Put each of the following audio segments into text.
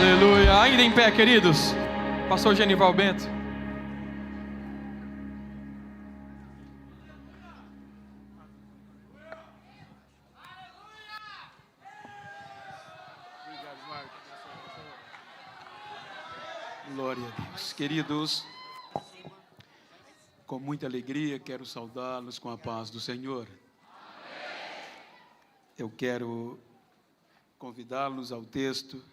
Aleluia. Ainda em pé, queridos. Pastor Genival Bento. Glória a Deus. Queridos, com muita alegria quero saudá-los com a paz do Senhor. Eu quero convidá-los ao texto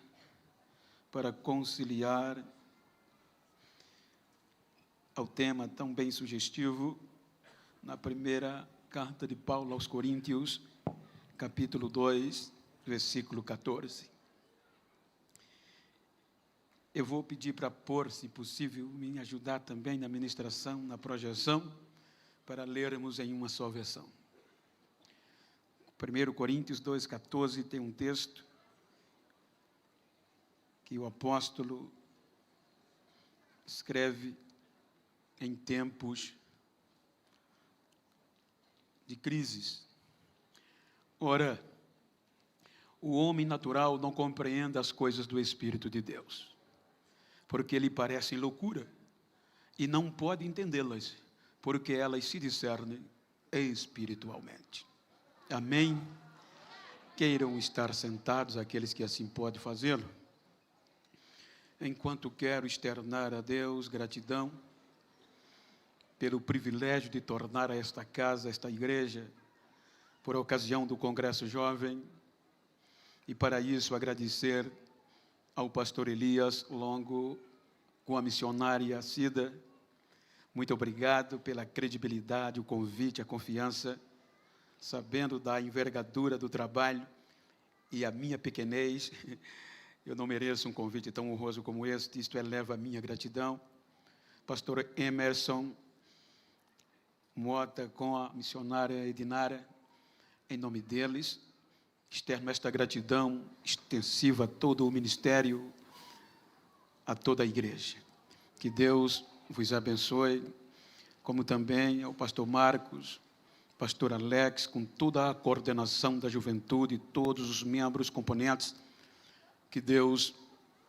para conciliar ao tema tão bem sugestivo na primeira carta de Paulo aos Coríntios, capítulo 2, versículo 14. Eu vou pedir para pôr, se possível, me ajudar também na ministração, na projeção, para lermos em uma só versão. 1 Coríntios 2,14 tem um texto que o apóstolo escreve em tempos de crises. Ora, o homem natural não compreende as coisas do Espírito de Deus, porque lhe parecem loucura, e não pode entendê-las, porque elas se discernem espiritualmente. Amém? Queiram estar sentados aqueles que assim podem fazê-lo. Enquanto quero externar a Deus gratidão pelo privilégio de tornar esta casa, esta igreja, por ocasião do Congresso Jovem, e para isso agradecer ao pastor Elias Longo, com a missionária Cida. Muito obrigado pela credibilidade, o convite, a confiança, sabendo da envergadura do trabalho e a minha pequenez. Eu não mereço um convite tão honroso como este, isto eleva a minha gratidão. Pastor Emerson Mota, com a missionária Edinara, em nome deles, externo esta gratidão extensiva a todo o ministério, a toda a igreja. Que Deus vos abençoe, como também ao pastor Marcos, pastor Alex, com toda a coordenação da juventude, todos os membros, componentes. Que Deus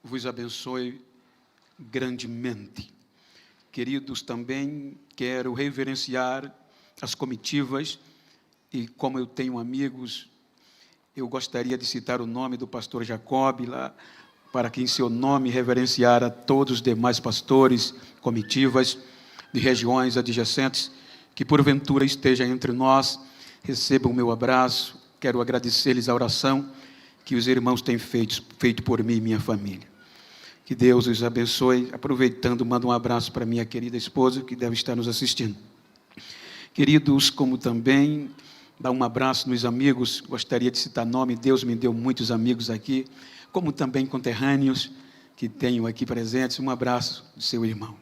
vos abençoe grandemente. Queridos, também quero reverenciar as comitivas, e como eu tenho amigos, eu gostaria de citar o nome do pastor Jacob lá, para que em seu nome reverenciar a todos os demais pastores, comitivas de regiões adjacentes, que porventura esteja entre nós. Recebam o meu abraço. Quero agradecer-lhes a oração que os irmãos têm feito por mim e minha família. Que Deus os abençoe. Aproveitando, mando um abraço para minha querida esposa, que deve estar nos assistindo. Queridos, como também dar um abraço nos amigos, gostaria de citar nome, Deus me deu muitos amigos aqui, como também conterrâneos que tenho aqui presentes. Um abraço do seu irmão.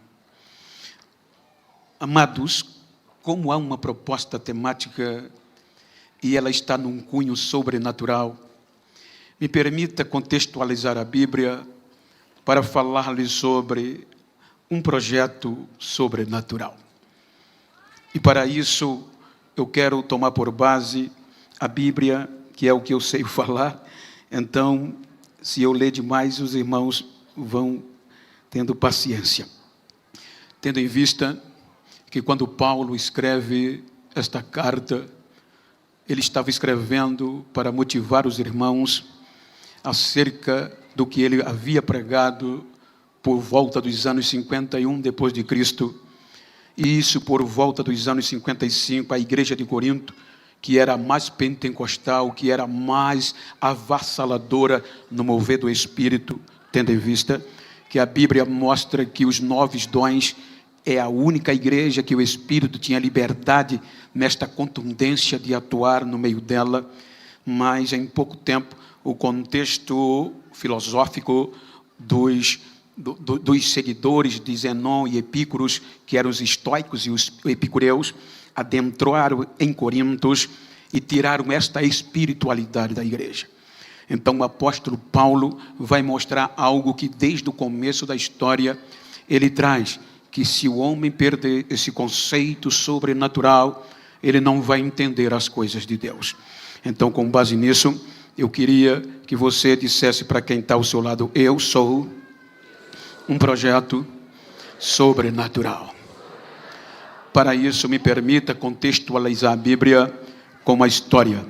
Amados, como há uma proposta temática e ela está num cunho sobrenatural, me permita contextualizar a Bíblia para falar-lhes sobre um projeto sobrenatural. E para isso, eu quero tomar por base a Bíblia, que é o que eu sei falar. Então, se eu ler demais, os irmãos vão tendo paciência. Tendo em vista que quando Paulo escreve esta carta, ele estava escrevendo para motivar os irmãos acerca do que ele havia pregado por volta dos anos 51 depois de Cristo, e isso por volta dos anos 55, a igreja de Corinto, que era mais pentecostal, que era mais avassaladora no mover do Espírito, tendo em vista que a Bíblia mostra que os 9 dons é a única igreja que o Espírito tinha liberdade nesta contundência de atuar no meio dela, mas em pouco tempo o contexto filosófico dos seguidores de Zenon e Epícuros, que eram os estoicos e os epicureus, adentraram em Corintos e tiraram esta espiritualidade da igreja. Então o apóstolo Paulo vai mostrar algo que desde o começo da história ele traz, que se o homem perder esse conceito sobrenatural, ele não vai entender as coisas de Deus. Então, com base nisso, eu queria que você dissesse para quem está ao seu lado: eu sou um projeto sobrenatural. Para isso, me permita contextualizar a Bíblia com uma história.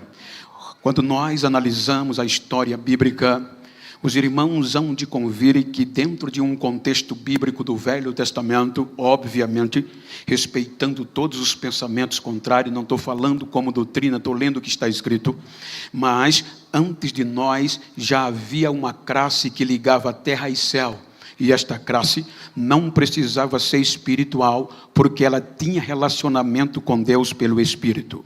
Quando nós analisamos a história bíblica, os irmãos hão de convir que dentro de um contexto bíblico do Velho Testamento, obviamente, respeitando todos os pensamentos contrários, não estou falando como doutrina, estou lendo o que está escrito, mas antes de nós já havia uma classe que ligava terra e céu. E esta classe não precisava ser espiritual, porque ela tinha relacionamento com Deus pelo Espírito.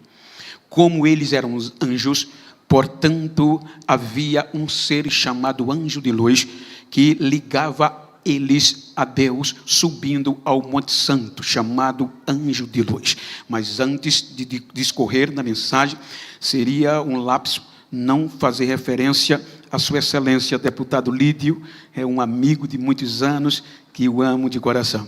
Como eles eram anjos, portanto, havia um ser chamado anjo de luz, que ligava eles a Deus, subindo ao Monte Santo, chamado anjo de luz. Mas antes de discorrer na mensagem, seria um lapso não fazer referência a Sua Excelência, deputado Lídio, é um amigo de muitos anos, que eu amo de coração.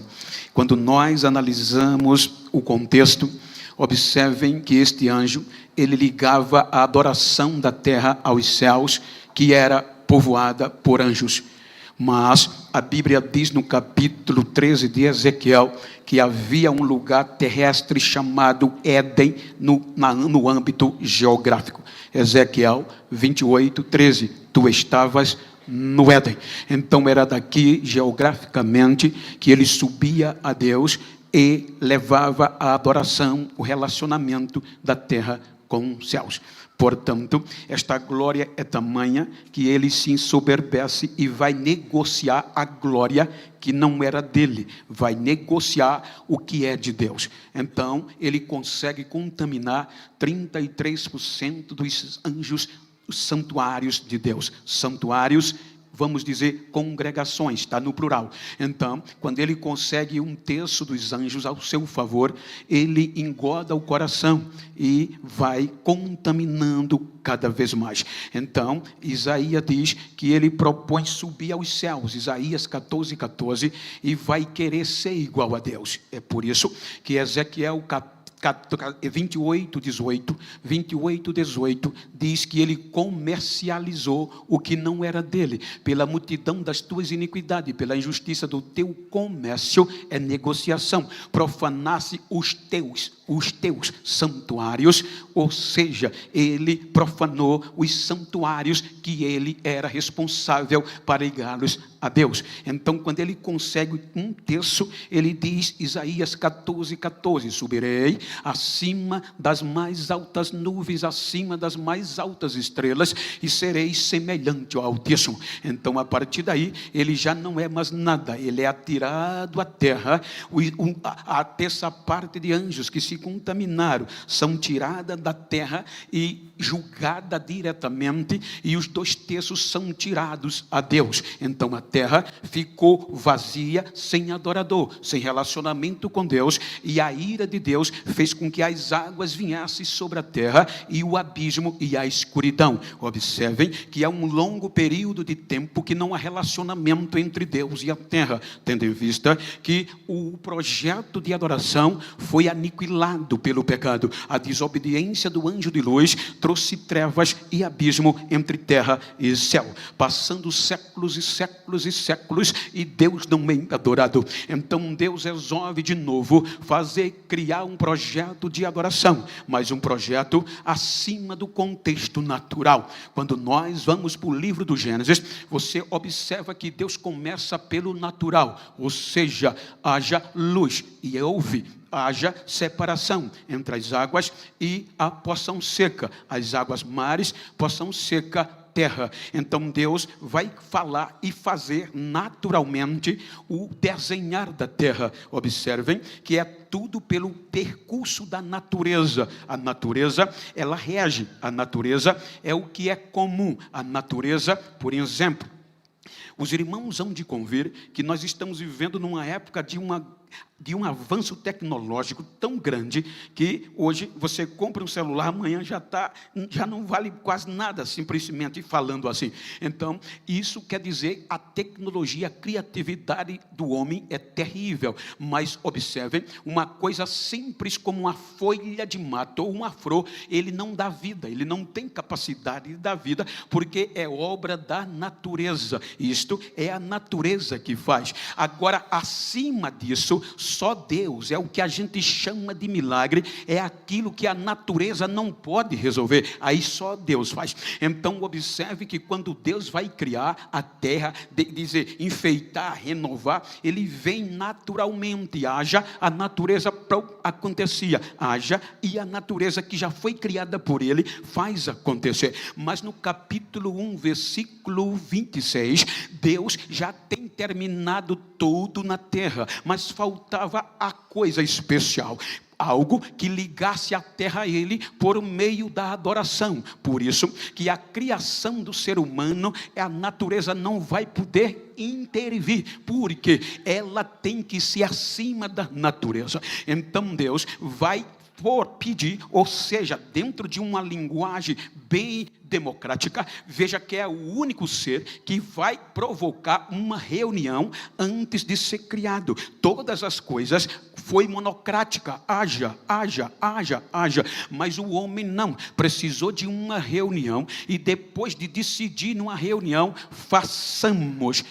Quando nós analisamos o contexto, observem que este anjo, ele ligava a adoração da terra aos céus, que era povoada por anjos. Mas a Bíblia diz no capítulo 13 de Ezequiel, que havia um lugar terrestre chamado Éden, no âmbito geográfico. Ezequiel 28, 13, tu estavas no Éden. Então era daqui, geograficamente, que ele subia a Deus e levava a adoração, o relacionamento da terra com os céus. Portanto, esta glória é tamanha que ele se ensoberbece e vai negociar a glória que não era dele, vai negociar o que é de Deus. Então, ele consegue contaminar 33% dos anjos, os santuários de Deus. Santuários, vamos dizer, congregações, está no plural. Então, quando ele consegue 1/3 dos anjos ao seu favor, ele engoda o coração e vai contaminando cada vez mais. Então, Isaías diz que ele propõe subir aos céus, Isaías 14, 14, e vai querer ser igual a Deus. É por isso que Ezequiel 28, 18, diz que ele comercializou o que não era dele, pela multidão das tuas iniquidades, pela injustiça do teu comércio, é negociação, profanasse os teus santuários, ou seja, ele profanou os santuários que ele era responsável para ligá-los a Deus. Então, quando ele consegue 1/3, ele diz, Isaías 14, 14, subirei acima das mais altas nuvens, acima das mais altas estrelas, e serei semelhante ao Altíssimo. Então, a partir daí, ele já não é mais nada, ele é atirado à terra. A terça parte de anjos que se contaminaram são tiradas da terra e julgada diretamente, e os 2/3 são tirados a Deus. Então a terra ficou vazia, sem adorador, sem relacionamento com Deus, e a ira de Deus fez com que as águas viessem sobre a terra, e o abismo e a escuridão. Observem que há um longo período de tempo que não há relacionamento entre Deus e a terra, tendo em vista que o projeto de adoração foi aniquilado pelo pecado. A desobediência do anjo de luz trouxe trevas e abismo entre terra e céu, passando séculos e séculos e séculos, e Deus não é adorado. Então Deus resolve de novo criar um projeto de adoração, mas um projeto acima do contexto natural. Quando nós vamos para o livro do Gênesis, você observa que Deus começa pelo natural, ou seja, haja luz, e haja separação entre as águas e a porção seca, as águas mares, porção seca, terra. Então Deus vai falar e fazer naturalmente o desenhar da terra. Observem que é tudo pelo percurso da natureza. A natureza, ela reage. A natureza é o que é comum. A natureza, por exemplo, os irmãos hão de convir que nós estamos vivendo numa época de uma de um avanço tecnológico tão grande que hoje você compra um celular, amanhã já não vale quase nada, simplesmente falando assim. Então, isso quer dizer, a tecnologia, a criatividade do homem é terrível. Mas observem, uma coisa simples como uma folha de mato ou uma flor, ele não dá vida, ele não tem capacidade de dar vida, porque é obra da natureza. Isto é a natureza que faz. Agora, acima disso, só Deus, é o que a gente chama de milagre, é aquilo que a natureza não pode resolver, aí só Deus faz. Então observe que quando Deus vai criar a terra, dizer, enfeitar, renovar, ele vem naturalmente, haja, a natureza acontecia, haja, e a natureza que já foi criada por ele, faz acontecer. Mas no capítulo 1, versículo 26, Deus já tem terminado tudo na terra, mas faltava a coisa especial, algo que ligasse a terra a ele por meio da adoração. Por isso que a criação do ser humano, a natureza não vai poder intervir, porque ela tem que ser acima da natureza. Então Deus vai pedir, ou seja, dentro de uma linguagem bem democrática, veja que é o único ser que vai provocar uma reunião antes de ser criado. Todas as coisas foi monocrática, haja, mas o homem não, precisou de uma reunião, e depois de decidir numa reunião, façamos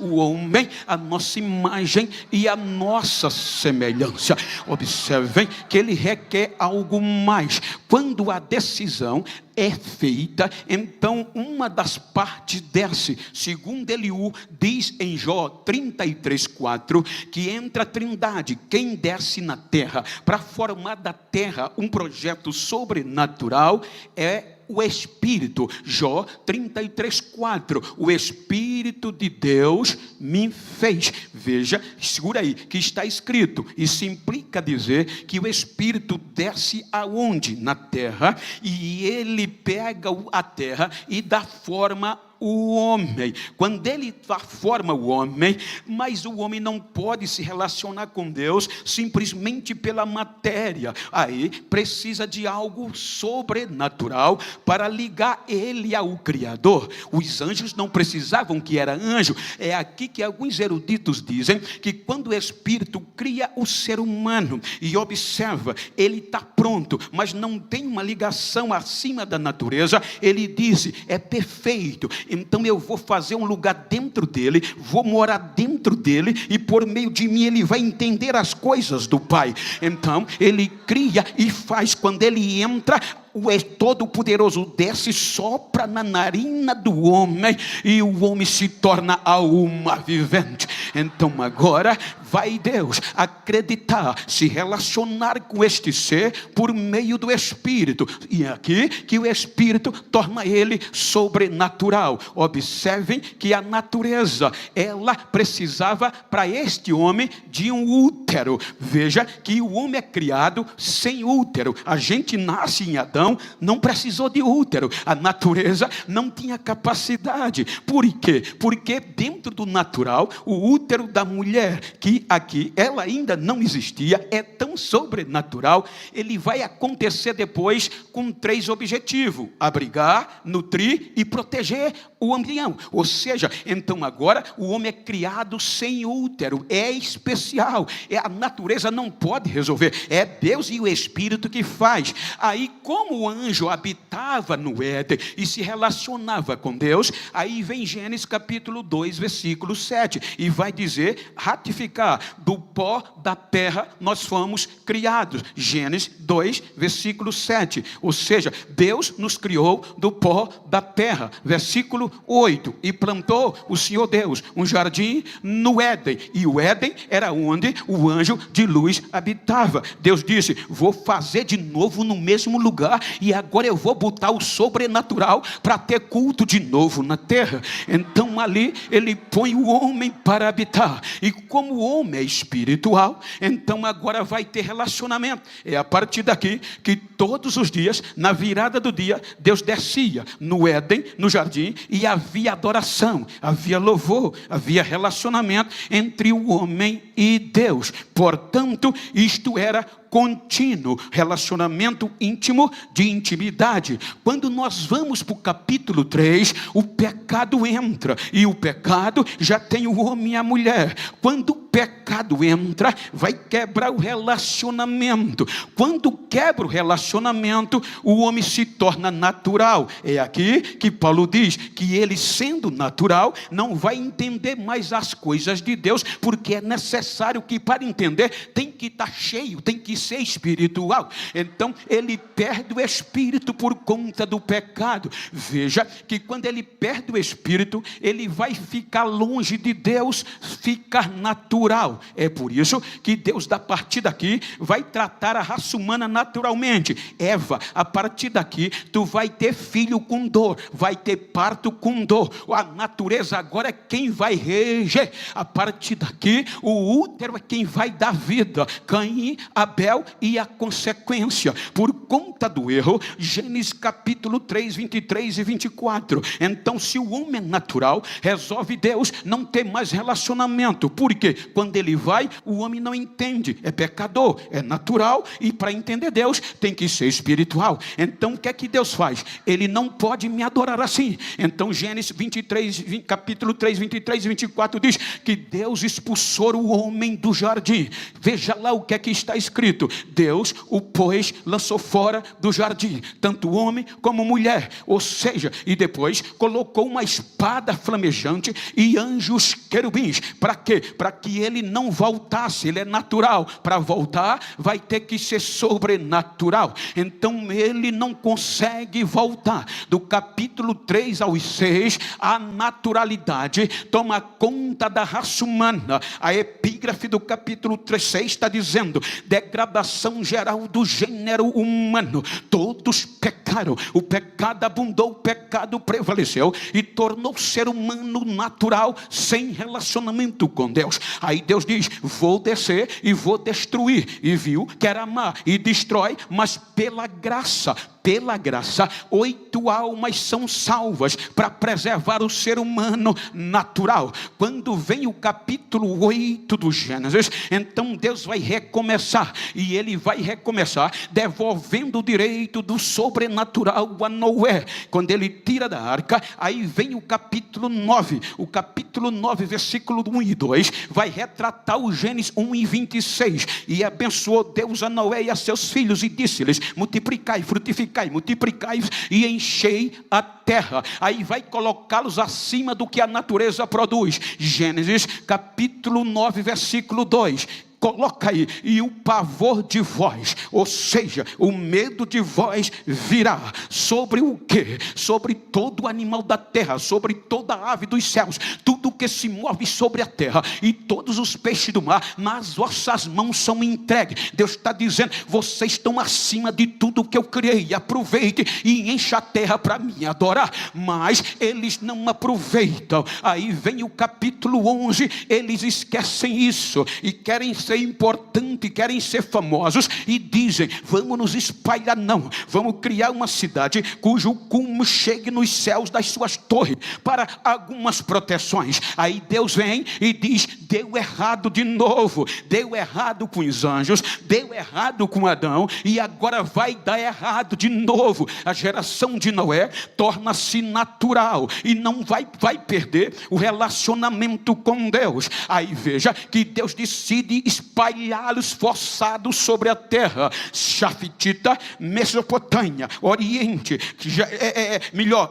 o homem a nossa imagem e a nossa semelhança. Observem que ele requer algo mais. Quando a decisão é feita, então uma das partes desce. Segundo Eliú, diz em Jó 33:4, que entre a trindade, quem desce na terra para formar da terra um projeto sobrenatural, é o Espírito. Jó 33:4, o Espírito de Deus me fez. Veja, segura aí, que está escrito, isso implica dizer que o Espírito desce aonde? Na terra, e ele pega a terra e dá forma o homem. Quando ele forma o homem, mas o homem não pode se relacionar com Deus simplesmente pela matéria. Aí precisa de algo sobrenatural para ligar ele ao Criador. Os anjos não precisavam que era anjo. É aqui que alguns eruditos dizem que quando o Espírito cria o ser humano e observa, ele está pronto, mas não tem uma ligação acima da natureza, ele diz, é perfeito, então eu vou fazer um lugar dentro dele, vou morar dentro dele, e por meio de mim ele vai entender as coisas do Pai. Então ele cria e faz. Quando ele entra, o Todo-Poderoso desce, sopra na narina do homem, e o homem se torna alma vivente. Então agora vai Deus acreditar, se relacionar com este ser por meio do Espírito, e aqui que o Espírito torna ele sobrenatural. Observem que a natureza, ela precisava para este homem de um útero. Veja que o homem é criado sem útero. A gente nasce em Adão, não precisou de útero. A natureza não tinha capacidade. Por quê? Porque dentro do natural, o útero da mulher, que aqui ela ainda não existia, é tão sobrenatural. Ele vai acontecer depois com 3 objetivos: abrigar, nutrir e proteger o embrião. Ou seja, então agora o homem é criado sem útero. É especial. A natureza não pode resolver. É Deus e o Espírito que faz. Aí, como o anjo habitava no Éden e se relacionava com Deus, aí vem Gênesis capítulo 2, versículo 7, e vai dizer, ratificar, do pó da terra nós fomos criados. Gênesis 2, versículo 7. Ou seja, Deus nos criou do pó da terra. Versículo 8. E plantou o Senhor Deus um jardim no Éden. E o Éden era onde o anjo de luz habitava. Deus disse, vou fazer de novo no mesmo lugar, e agora eu vou botar o sobrenatural para ter culto de novo na terra. Então ali ele põe o homem para habitar. E como o homem é espiritual, então agora vai ter relacionamento. É a partir daqui que todos os dias, na virada do dia, Deus descia no Éden, no jardim, e havia adoração, havia louvor, havia relacionamento entre entre o homem e Deus. Portanto, isto era contínuo, relacionamento íntimo de intimidade. Quando nós vamos para o capítulo 3, o pecado entra, e o pecado já tem o homem e a mulher. Quando o pecado entra, vai quebrar o relacionamento. Quando quebra o relacionamento, o homem se torna natural. É aqui que Paulo diz que ele, sendo natural, não vai entender mais as coisas de Deus, porque é necessário que, para entender, tem que estar cheio, tem que ser espiritual. Então ele perde o espírito por conta do pecado. Veja que quando ele perde o espírito, ele vai ficar longe de Deus, ficar natural. É por isso que Deus, a partir daqui, vai tratar a raça humana naturalmente. Eva, a partir daqui, tu vai ter filho com dor, vai ter parto com dor. A natureza agora é quem vai reger. A partir daqui, o útero é quem vai dar vida. Caim, Abel e a consequência, por conta do erro. Gênesis capítulo 3, 23 e 24. Então, se o homem é natural, resolve Deus não ter mais relacionamento. Porque quando ele vai, o homem não entende, é pecador, é natural, e para entender Deus tem que ser espiritual. Então o que é que Deus faz? Ele não pode me adorar assim. Então Gênesis 23, capítulo 3, 23 e 24 diz que Deus expulsou o homem do jardim. Veja lá o que é que está escrito: Deus o pôs, lançou fora do jardim, tanto homem como mulher. Ou seja, e depois colocou uma espada flamejante e anjos querubins. Para quê? Para que ele não voltasse. Ele é natural, para voltar vai ter que ser sobrenatural. Então ele não consegue voltar. Do capítulo 3 ao 6, a naturalidade toma conta da raça humana. A epígrafe do capítulo 6 está dizendo: degradação geral do gênero humano. Todos pecaram, o pecado abundou, o pecado prevaleceu e tornou o ser humano natural, sem relacionamento com Deus. Aí Deus diz: vou descer e vou destruir. E viu que era má e destrói, mas pela graça, 8 almas são salvas para preservar o ser humano natural. Quando vem o capítulo 8 do Gênesis, então Deus vai recomeçar, e ele vai recomeçar devolvendo o direito do sobrenatural a Noé. Quando ele tira da arca, aí vem o capítulo 9, versículo 1 e 2, vai retratar o Gênesis 1 e 26, e abençoou Deus a Noé e a seus filhos, e disse-lhes: multiplicai, frutificai, multiplicai e enchei a terra. Aí vai colocá-los acima do que a natureza produz. Gênesis capítulo 9, versículo 2. Coloca aí: e o pavor de vós, ou seja, o medo de vós virá sobre o quê? Sobre todo animal da terra, sobre toda ave dos céus, tudo que se move sobre a terra, e todos os peixes do mar, nas vossas mãos são entregues. Deus está dizendo: vocês estão acima de tudo que eu criei, aproveite e encha a terra para me adorar. Mas eles não aproveitam. Aí vem o capítulo 11, eles esquecem isso e querem ser importantes, querem ser famosos, e dizem: vamos nos espalhar. Não, vamos criar uma cidade cujo cume chegue nos céus das suas torres, para algumas proteções. Aí Deus vem e diz: deu errado de novo, deu errado com os anjos, deu errado com Adão, e agora vai dar errado de novo. A geração de Noé torna-se natural e não vai perder o relacionamento com Deus. Aí veja que Deus decide espalhá-los forçados sobre a terra. Chafetita, Mesopotâmia, Oriente,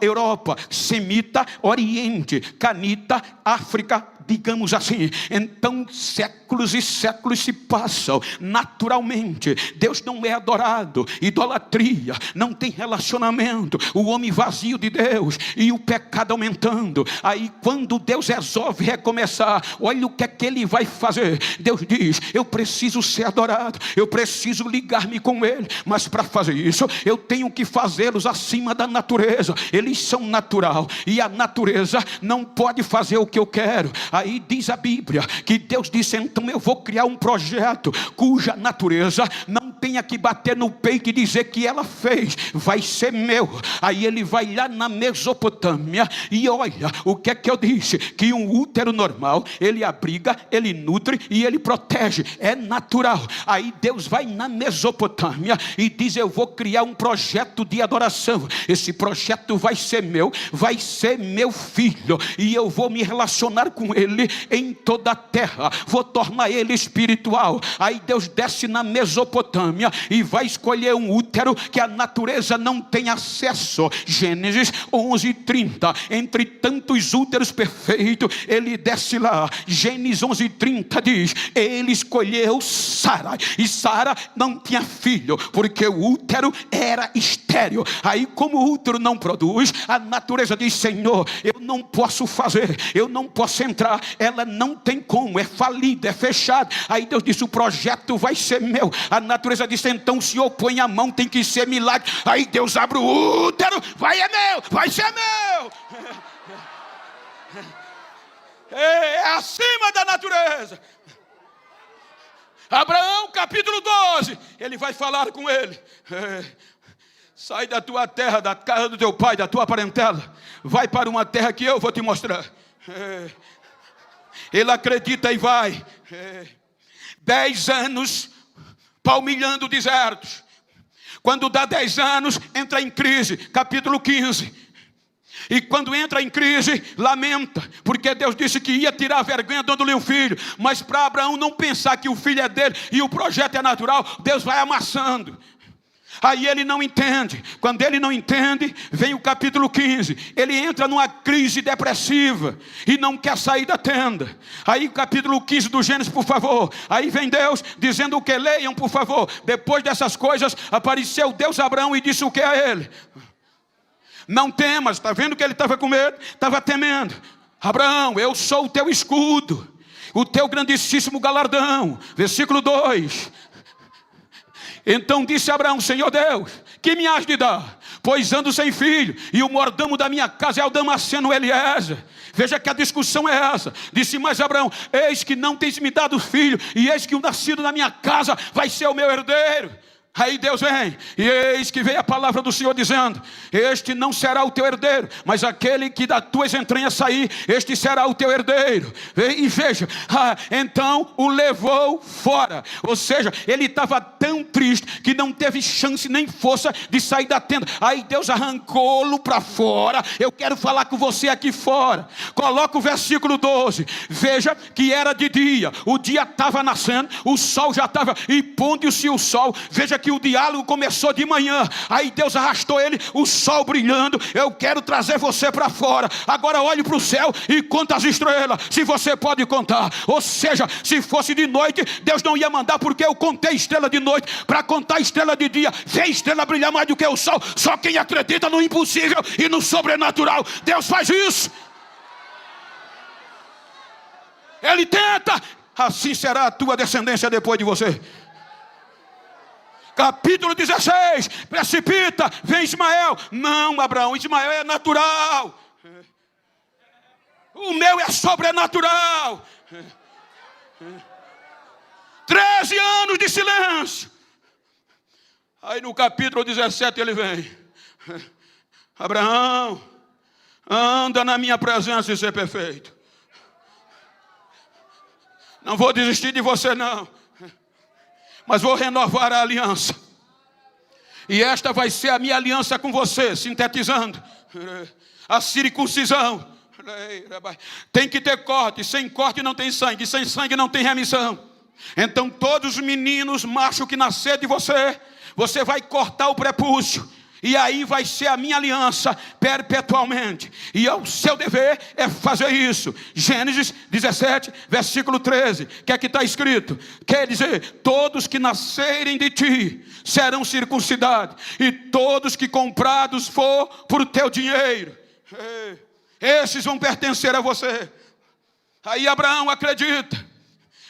Europa, Semita, Oriente, Canita, África, digamos assim. Então séculos e séculos se passam naturalmente. Deus não é adorado, idolatria, não tem relacionamento, o homem vazio de Deus e o pecado aumentando. Aí quando Deus resolve recomeçar, olha o que é que ele vai fazer. Deus diz: eu preciso ser adorado, eu preciso ligar-me com ele, mas para fazer isso eu tenho que fazê-los acima da natureza. Eles são natural e a natureza não pode fazer o que eu quero. Aí diz a Bíblia que Deus disse: então eu vou criar um projeto cuja natureza não tenha que bater no peito e dizer que ela fez, vai ser meu. Aí ele vai lá na Mesopotâmia e olha, o que é que eu disse? Que um útero normal, ele abriga, ele nutre e ele protege, é natural. Aí Deus vai na Mesopotâmia e diz: eu vou criar um projeto de adoração. Esse projeto vai ser meu filho, e eu vou me relacionar com ele em toda a terra, vou tornar ele espiritual. Aí Deus desce na Mesopotâmia e vai escolher um útero que a natureza não tem acesso. Gênesis 11:30, entre tantos úteros perfeitos, ele desce lá. Gênesis 11:30 diz: ele escolheu Sara, e Sara não tinha filho, porque o útero era estéril. Aí, como o útero não produz, a natureza diz: Senhor, eu não posso fazer, eu não posso entrar, ela não tem como, é falida, é fechada. Aí Deus disse: o projeto vai ser meu. A natureza disse: então o Senhor põe a mão, tem que ser milagre. Aí Deus abre o útero, vai ser meu. É acima da natureza. Abraão, capítulo 12, ele vai falar com ele: sai da tua terra, da casa do teu pai, da tua parentela, vai para uma terra que eu vou te mostrar. Ele acredita e vai. 10 anos palmilhando desertos. Quando dá 10 anos, entra em crise, capítulo 15. E quando entra em crise, lamenta, porque Deus disse que ia tirar a vergonha dando-lhe um filho. Mas para Abraão não pensar que o filho é dele e o projeto é natural, Deus vai amassando. Aí ele não entende. Quando ele não entende, vem o capítulo 15. Ele entra numa crise depressiva e não quer sair da tenda. Aí capítulo 15 do Gênesis, por favor. Aí vem Deus dizendo o que? Leiam, por favor. Depois dessas coisas, apareceu Deus a Abraão e disse o que a ele? Não temas. Está vendo que ele estava com medo? Estava temendo. Abraão, eu sou o teu escudo, o teu grandíssimo galardão. Versículo 2. Então disse Abraão: Senhor Deus, que me has de dar? Pois ando sem filho, e o mordomo da minha casa é o Damasceno Eliezer. Veja que a discussão é essa. Disse mais Abraão: eis que não tens me dado filho, e eis que o nascido na minha casa vai ser o meu herdeiro. Aí Deus vem, e eis que veio a palavra do Senhor dizendo: este não será o teu herdeiro, mas aquele que das tuas entranhas sair, este será o teu herdeiro. E veja, então o levou fora. Ou seja, ele estava tão triste que não teve chance nem força de sair da tenda. Aí Deus arrancou-lo para fora. Eu quero falar com você aqui fora. Coloca o versículo 12. Veja que era de dia, o dia estava nascendo, o sol já estava, e pondo-se o sol. Veja que o diálogo começou de manhã. Aí Deus arrastou ele, o sol brilhando. Eu quero trazer você para fora. Agora olhe para o céu e conta as estrelas, se você pode contar. Ou seja, se fosse de noite, Deus não ia mandar, porque eu contei estrela de noite para contar estrela de dia. Vê estrela brilhar mais do que o sol. Só quem acredita no impossível e no sobrenatural, Deus faz isso. Ele tenta, assim será a tua descendência depois de você. Capítulo 16, precipita, vem Ismael. Não, Abraão, Ismael é natural. O meu é sobrenatural. 13 anos de silêncio. Aí no capítulo 17 ele vem: Abraão, anda na minha presença e ser perfeito. Não vou desistir de você não, mas vou renovar a aliança. E esta vai ser a minha aliança com você, sintetizando. A circuncisão. Tem que ter corte, sem corte não tem sangue, sem sangue não tem remissão. Então todos os meninos machos que nascer de você, você vai cortar o prepúcio. E aí vai ser a minha aliança perpetualmente. E o seu dever é fazer isso. Gênesis 17, versículo 13. O que é que está escrito? Quer dizer, todos que nascerem de ti serão circuncidados, e todos que comprados for por teu dinheiro, esses vão pertencer a você. Aí Abraão acredita.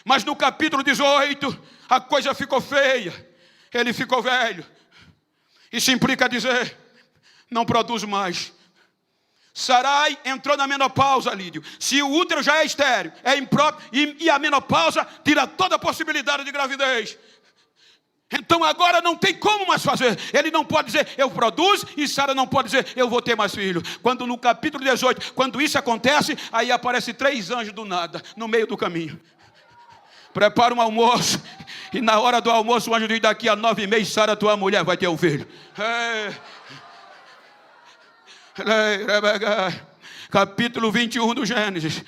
Mas no capítulo 18, a coisa ficou feia. Ele ficou velho. Isso implica dizer: não produz mais. Sarai entrou na menopausa, Lídio. Se o útero já é estéril, é impróprio, e a menopausa tira toda a possibilidade de gravidez. Então agora não tem como mais fazer. Ele não pode dizer, eu produzo, e Sara não pode dizer, eu vou ter mais filho. Quando no capítulo 18, quando isso acontece, aí aparecem 3 anjos do nada, no meio do caminho. Prepara um almoço, e na hora do almoço o anjo diz, daqui a 9 meses, Sara, tua mulher, vai ter um filho. Capítulo 21 do Gênesis,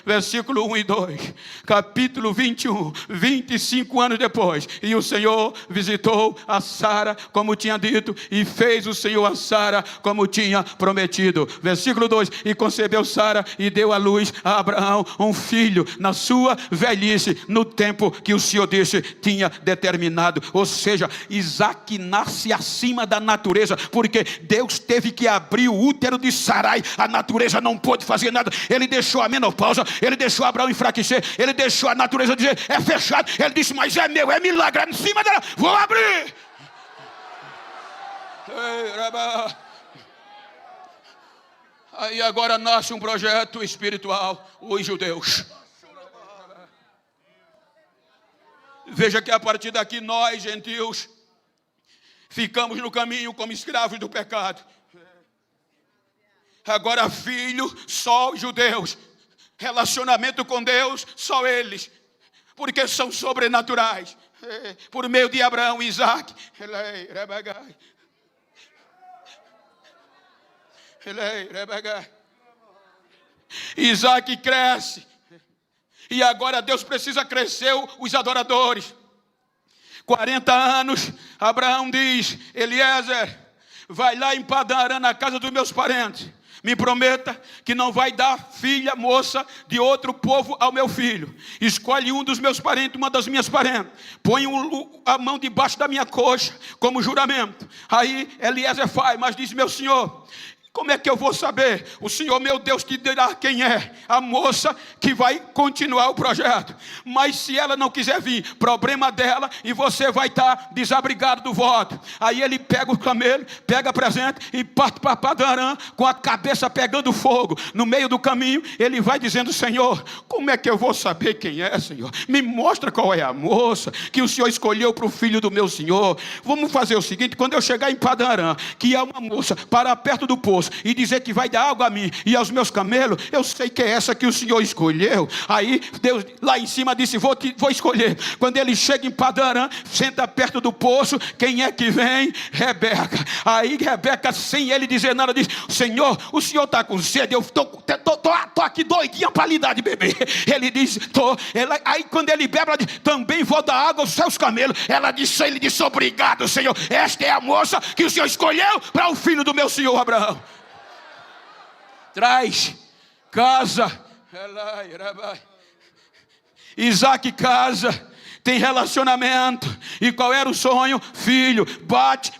versículo 1 e 2. Capítulo 21, 25 anos depois. E o Senhor visitou a Sara como tinha dito, e fez o Senhor a Sara como tinha prometido. Versículo 2. E concebeu Sara e deu à luz a Abraão um filho na sua velhice, no tempo que o Senhor disse tinha determinado. Ou seja, Isaac nasce acima da natureza, porque Deus teve que abrir o útero de Sara. A natureza não pôde fazer nada. Ele deixou a menopausa, ele deixou Abraão enfraquecer, ele deixou a natureza dizer, é fechado. Ele disse, mas é meu, é milagre, em cima dela, vou abrir. Aí agora nasce um projeto espiritual, os judeus. Veja que a partir daqui nós, gentios, ficamos no caminho como escravos do pecado. Agora filho, só os judeus. Relacionamento com Deus, só eles. Porque são sobrenaturais. Por meio de Abraão e Isaac. Isaac cresce. E agora Deus precisa crescer os adoradores. 40 anos, Abraão diz, Eliezer, vai lá em Padã Arã, na casa dos meus parentes. Me prometa que não vai dar filha moça de outro povo ao meu filho. Escolhe um dos meus parentes, uma das minhas parentes. Põe a mão debaixo da minha coxa, como juramento. Aí Eliezer faz, mas diz, meu senhor, como é que eu vou saber? O Senhor meu Deus te dirá quem é a moça que vai continuar o projeto. Mas se ela não quiser vir, problema dela, e você vai estar desabrigado do voto. Aí ele pega o camelo, pega presente e parte para Padã Arã com a cabeça pegando fogo. No meio do caminho ele vai dizendo, Senhor, como é que eu vou saber quem é, Senhor? Me mostra qual é a moça que o Senhor escolheu para o filho do meu Senhor. Vamos fazer o seguinte, quando eu chegar em Padã Arã, que é uma moça para perto do poço, e dizer que vai dar água a mim e aos meus camelos, eu sei que é essa que o Senhor escolheu. Aí Deus lá em cima disse, vou escolher. Quando ele chega em Padã Arã, senta perto do poço, quem é que vem? Rebeca. Aí Rebeca, sem ele dizer nada, diz, Senhor, o Senhor está com sede, eu tô aqui doidinha para lhe dar de beber. Ele diz, tô. Aí quando ele bebe, ela diz, também vou dar água aos seus camelos. Ele disse, obrigado, Senhor, esta é a moça que o Senhor escolheu para o filho do meu Senhor Abraão. Traz, casa. Isaac casa, tem relacionamento. E qual era o sonho? Filho. Bate,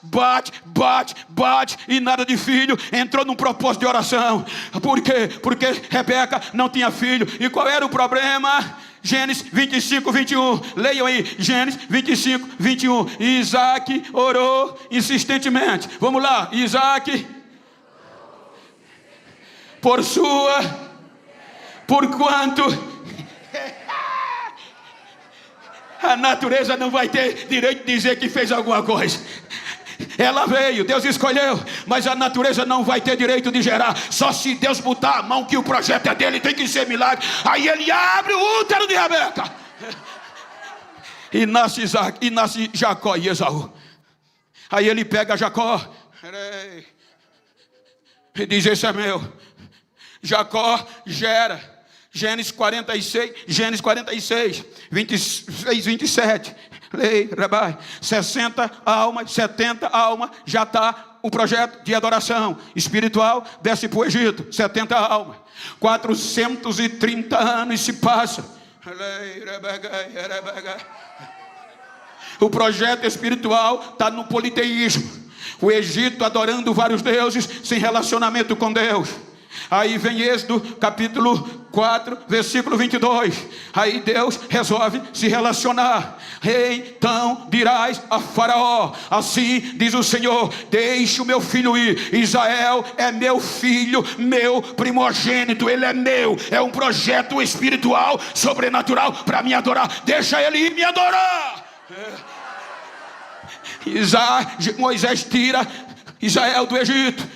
e nada de filho. Entrou num propósito de oração. Por quê? Porque Rebeca não tinha filho. E qual era o problema? Gênesis 25, 21. Leiam aí, Gênesis 25, 21. Isaac orou insistentemente. Vamos lá, Isaac, por quanto a natureza não vai ter direito de dizer que fez alguma coisa. Ela veio, Deus escolheu, mas a natureza não vai ter direito de gerar. Só se Deus botar a mão que o projeto é dele, tem que ser milagre. Aí ele abre o útero de Rebeca. E nasce Isaac, e nasce Jacó e Esaú. Aí ele pega Jacó e diz, esse é meu. Jacó gera. Gênesis 46, 26, 27. Lei, Rabai. 60 almas, 70 almas, já está o projeto de adoração espiritual, desce para o Egito, 70 almas. 430 anos se passam. O projeto espiritual está no politeísmo. O Egito adorando vários deuses, sem relacionamento com Deus. Aí vem Êxodo capítulo 4, versículo 22. Aí Deus resolve se relacionar. Então dirás a Faraó, assim diz o Senhor, deixe o meu filho ir. Israel é meu filho, meu primogênito, ele é meu. É um projeto espiritual, sobrenatural para me adorar. Deixa ele ir me adorar. Moisés tira Israel do Egito.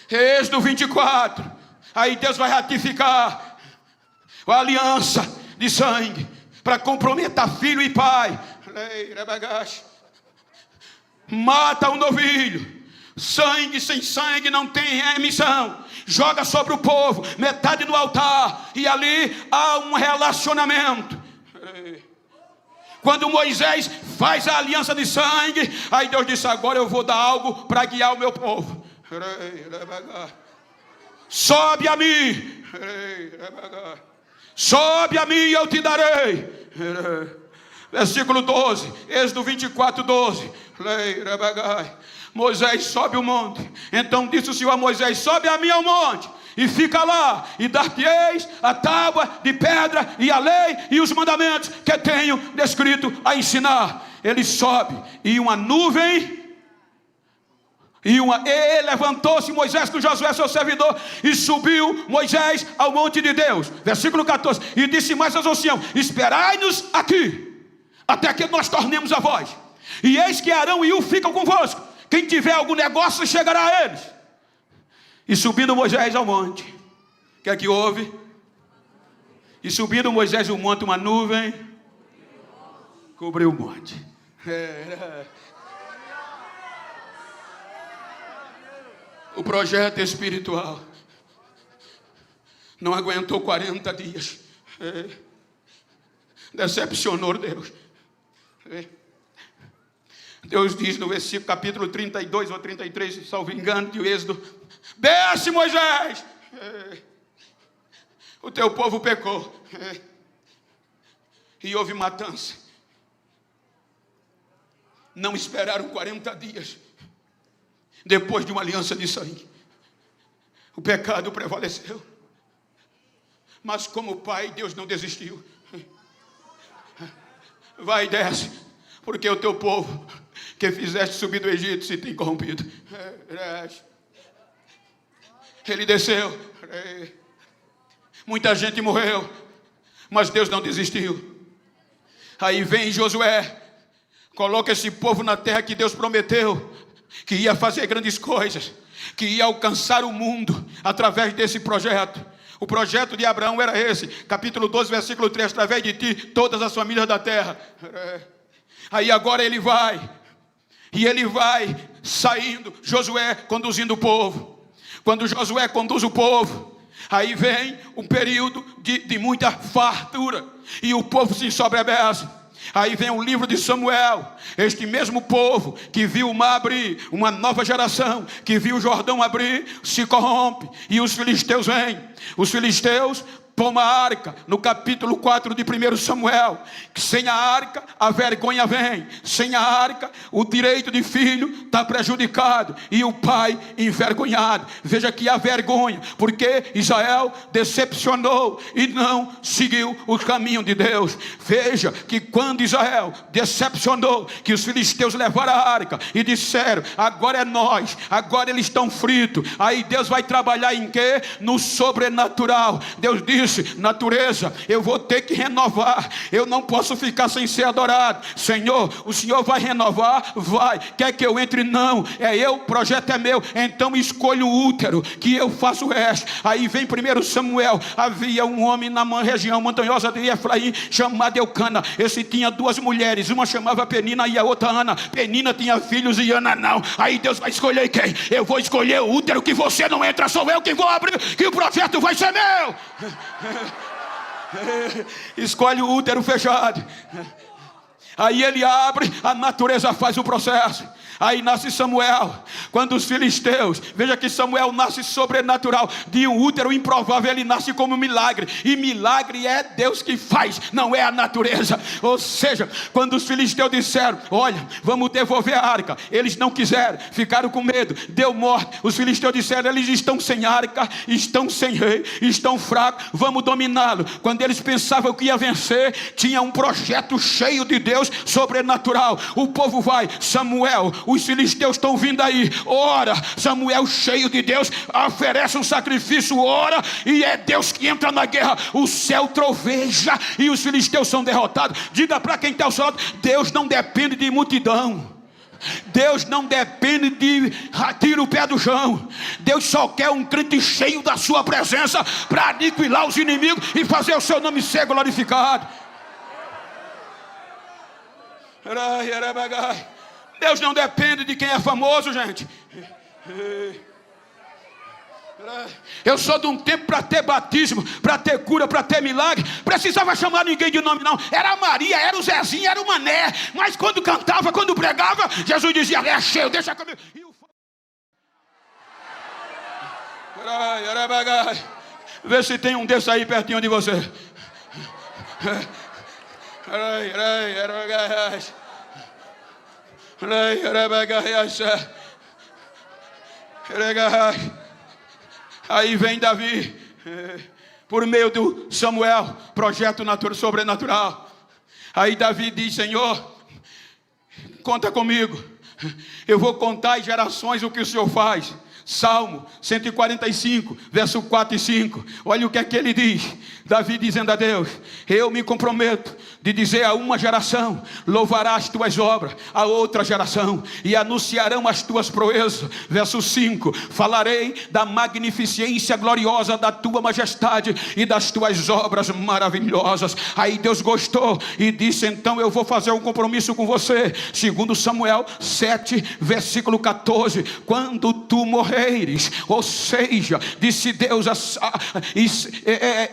Êxodo 24. Aí Deus vai ratificar a aliança de sangue para comprometer filho e pai. Mata o novilho. Sangue sem sangue não tem remissão. Joga sobre o povo, metade no altar, e ali há um relacionamento. Quando Moisés faz a aliança de sangue, aí Deus disse: agora eu vou dar algo para guiar o meu povo. Sobe a mim, sobe a mim e eu te darei. Versículo 12, Êxodo 24, 12. Moisés sobe o monte. Então disse o Senhor a Moisés: sobe a mim ao monte e fica lá, e dar-te-eis a tábua de pedra e a lei e os mandamentos que tenho descrito a ensinar. Ele sobe, e uma nuvem, e levantou-se Moisés com Josué seu servidor, e subiu Moisés ao monte de Deus. Versículo 14, e disse mais aos anciãos: esperai-nos aqui, até que nós tornemos a voz. E eis que Arão e Ur ficam convosco. Quem tiver algum negócio chegará a eles. E subindo Moisés ao monte, o que é que houve? E subindo Moisés ao monte, uma nuvem cobriu o monte. O projeto espiritual não aguentou 40 dias. Decepcionou Deus. Deus diz no versículo capítulo 32 ou 33, salvo engano, de Êxodo: desce, Moisés, o teu povo pecou, e houve matança. Não esperaram 40 dias, depois de uma aliança de sangue, o pecado prevaleceu. Mas como pai, Deus não desistiu. Vai e desce, porque o teu povo que fizeste subir do Egito se tem corrompido. Ele desceu. Muita gente morreu, mas Deus não desistiu. Aí vem Josué, coloca esse povo na terra que Deus prometeu, que ia fazer grandes coisas, que ia alcançar o mundo através desse projeto. O projeto de Abraão era esse, capítulo 12, versículo 3, através de ti, todas as famílias da terra. Aí agora ele vai saindo, Josué conduzindo o povo. Quando Josué conduz o povo, aí vem um período de muita fartura, e o povo se ensoberbece. Aí vem o livro de Samuel, este mesmo povo que viu o mar abrir, uma nova geração que viu o Jordão abrir, se corrompe, e os filisteus vêm. Os filisteus tomam a arca, no capítulo 4 de 1 Samuel. Sem a arca, a vergonha vem. Sem a arca, o direito de filho está prejudicado, e o pai envergonhado. Veja que há vergonha, porque Israel decepcionou e não seguiu o caminho de Deus. Veja que quando Israel decepcionou, que os filisteus levaram a arca e disseram: agora é nós, agora eles estão fritos. Aí Deus vai trabalhar em quê? No sobrenatural. Deus diz: natureza, eu vou ter que renovar, eu não posso ficar sem ser adorado. Senhor, o Senhor vai renovar? Vai. Quer que eu entre? Não, é eu, o projeto é meu. Então escolho o útero, que eu faço o resto. Aí vem 1 Samuel. Havia um homem na região montanhosa de Efraim, chamado Eucana. Esse tinha duas mulheres, uma chamava Penina e a outra Ana. Penina tinha filhos e Ana não. Aí Deus vai escolher quem? Eu vou escolher o útero que você não entra, sou eu que vou abrir, que o projeto vai ser meu. Escolhe o útero fechado. Aí ele abre, a natureza faz o processo. Aí nasce Samuel. Quando os filisteus, veja que Samuel nasce sobrenatural. De um útero improvável ele nasce como milagre. E milagre é Deus que faz, não é a natureza. Ou seja, quando os filisteus disseram: olha, vamos devolver a arca, eles não quiseram, ficaram com medo, deu morte. Os filisteus disseram: eles estão sem arca, estão sem rei, estão fracos, vamos dominá-lo. Quando eles pensavam que ia vencer, tinha um projeto cheio de Deus sobrenatural. O povo vai: Samuel, os filisteus estão vindo aí, ora. Samuel, cheio de Deus, oferece um sacrifício, ora, e é Deus que entra na guerra. O céu troveja e os filisteus são derrotados. Diga para quem está ao seu lado: Deus não depende de multidão. Deus não depende de tira o pé do chão. Deus só quer um crente cheio da sua presença para aniquilar os inimigos e fazer o seu nome ser glorificado. Deus não depende de quem é famoso, gente. Eu sou de um tempo para ter batismo, para ter cura, para ter milagre. Precisava chamar ninguém de nome não. Era Maria, era o Zezinho, era o Mané. Mas quando cantava, quando pregava, Jesus dizia: é cheio, deixa comigo. Vê se tem um desses aí pertinho de você. Aí vem Davi, por meio do Samuel, projeto sobrenatural. Aí Davi diz: Senhor, conta comigo, eu vou contar em gerações o que o Senhor faz. Salmo 145, verso 4 e 5. Olha o que é que ele diz. Davi dizendo a Deus: eu me comprometo de dizer a uma geração: louvará as tuas obras. A outra geração: e anunciarão as tuas proezas. Verso 5: falarei da magnificência gloriosa da tua majestade e das tuas obras maravilhosas. Aí Deus gostou e disse: então eu vou fazer um compromisso com você. Segundo Samuel 7, versículo 14: quando tu morreres, ou seja, disse Deus,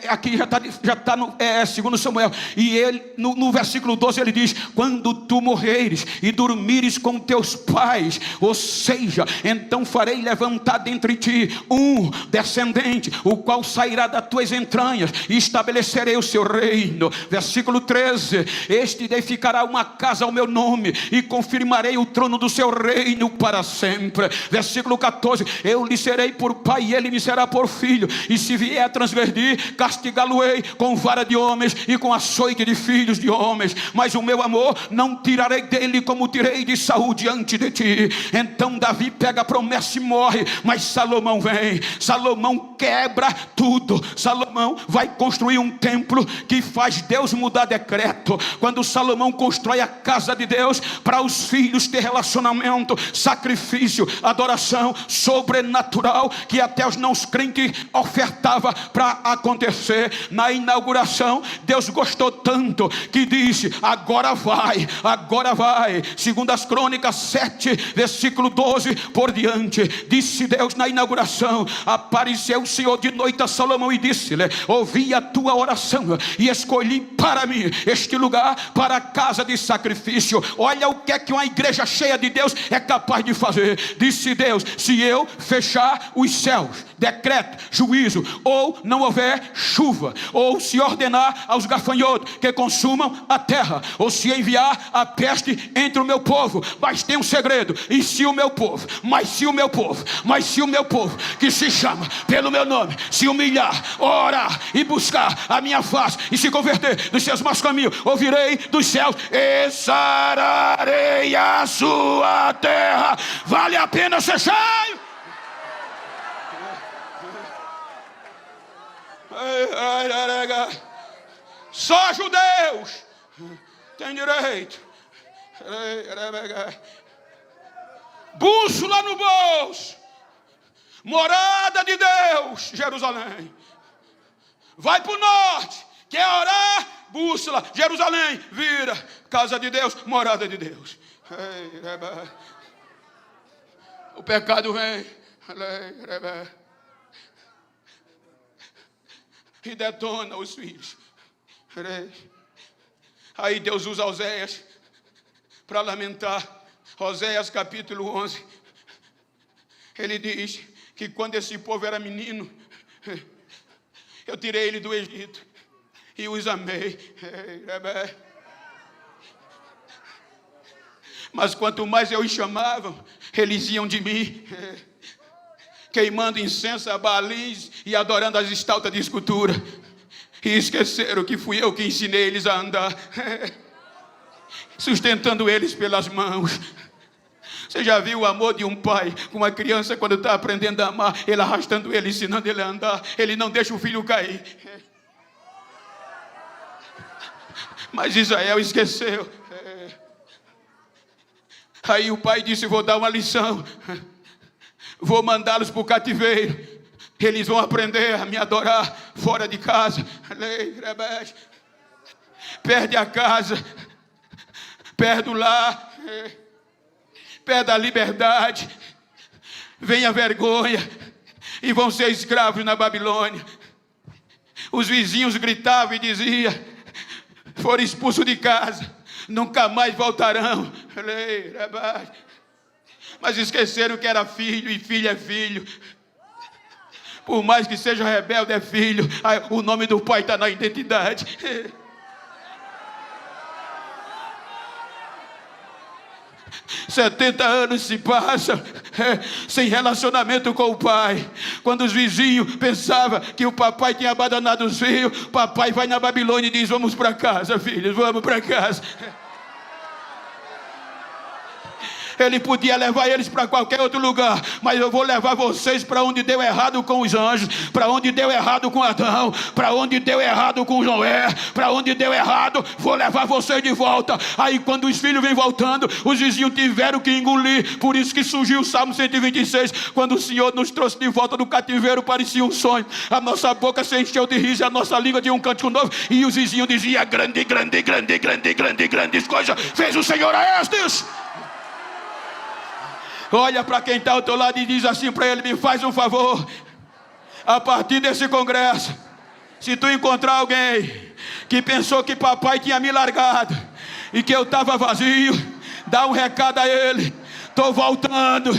aqui já está no segundo Samuel, e ele no versículo 12 ele diz: quando tu morreres e dormires com teus pais, ou seja, então farei levantar dentre ti um descendente, o qual sairá das tuas entranhas, e estabelecerei o seu reino. Versículo 13: este edificará uma casa ao meu nome, e confirmarei o trono do seu reino para sempre. Versículo 14: eu lhe serei por pai e ele me será por filho, e se vier a transgredir, castigá-lo-ei com vara de homens e com açoite de filhos de homens, mas o meu amor não tirarei dele como tirei de Saul diante de ti. Então Davi pega a promessa e morre, mas Salomão vem. Salomão quebra tudo. Salomão vai construir um templo que faz Deus mudar decreto. Quando Salomão constrói a casa de Deus para os filhos ter relacionamento, sacrifício, adoração sobrenatural que até os não crentes ofertava para acontecer. Na inauguração, Deus gostou tanto que disse: agora vai, agora vai. Segundo as Crônicas 7, versículo 12 por diante, disse Deus na inauguração: apareceu o Senhor de noite a Salomão e disse-lhe: ouvi a tua oração e escolhi para mim este lugar para a casa de sacrifício. Olha o que é que uma igreja cheia de Deus é capaz de fazer. Disse Deus: se eu fechar os céus, decreto, juízo, ou não houver chuva, ou se ordenar aos gafanhotos que consumam a terra, ou se enviar a peste entre o meu povo, mas tem um segredo: e se o meu povo, se o meu povo que se chama pelo meu nome se humilhar, orar e buscar a minha face e se converter dos seus maus caminhos, ouvirei dos céus e sararei a sua terra. Vale a pena ser cheio. Só judeus têm direito. Bússola no bolso, morada de Deus, Jerusalém. Vai para o norte, quer orar? Bússola, Jerusalém, vira, casa de Deus, morada de Deus. O pecado vem e detona os filhos. Aí Deus usa Oséias para lamentar. Oséias capítulo 11, ele diz que quando esse povo era menino, eu tirei ele do Egito e os amei. Mas quanto mais eu os chamava, eles iam de mim, queimando incenso a Baalis e adorando as estátuas de escultura. E esqueceram que fui eu que ensinei eles a andar, sustentando eles pelas mãos. Você já viu o amor de um pai com uma criança quando está aprendendo a amar, ele arrastando ele, ensinando ele a andar, ele não deixa o filho cair. Mas Israel esqueceu. Aí o pai disse: vou dar uma lição, vou mandá-los para o cativeiro, eles vão aprender a me adorar fora de casa. Perde a casa, perde o lar, perde a liberdade, vem a vergonha, e vão ser escravos na Babilônia. Os vizinhos gritavam e diziam: foram expulsos de casa, nunca mais voltarão. Mas esqueceram que era filho, e filho é filho. Por mais que seja rebelde, é filho. O nome do pai está na identidade. 70 anos se passam sem relacionamento com o pai. Quando os vizinhos pensavam que o papai tinha abandonado os filhos, papai vai na Babilônia e diz: vamos para casa, filhos, vamos para casa. Ele podia levar eles para qualquer outro lugar, mas eu vou levar vocês para onde deu errado com os anjos, para onde deu errado com Adão, para onde deu errado com Noé, para onde deu errado, vou levar vocês de volta. Aí quando os filhos vêm voltando, os vizinhos tiveram que engolir. Por isso que surgiu o Salmo 126, quando o Senhor nos trouxe de volta do cativeiro, parecia um sonho. A nossa boca se encheu de riso, a nossa língua de um cântico novo, e os vizinhos diziam: grande, grande, grande, grande, grande, grandes coisas fez o Senhor a estes. Olha para quem está ao teu lado e diz assim para ele: me faz um favor, a partir desse congresso, se tu encontrar alguém que pensou que papai tinha me largado e que eu estava vazio, dá um recado a ele: estou voltando,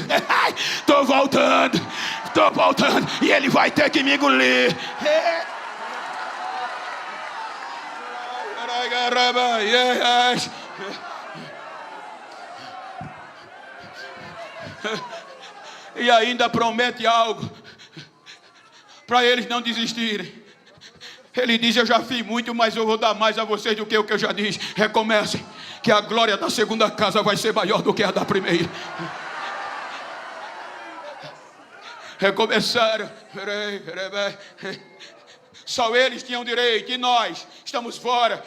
estou voltando, estou voltando, e ele vai ter que me engolir. E ainda promete algo para eles não desistirem. Ele diz: eu já fiz muito, mas eu vou dar mais a vocês do que o que eu já disse. Recomecem, que a glória da segunda casa vai ser maior do que a da primeira. Recomeçaram. Só eles tinham direito, e nós estamos fora.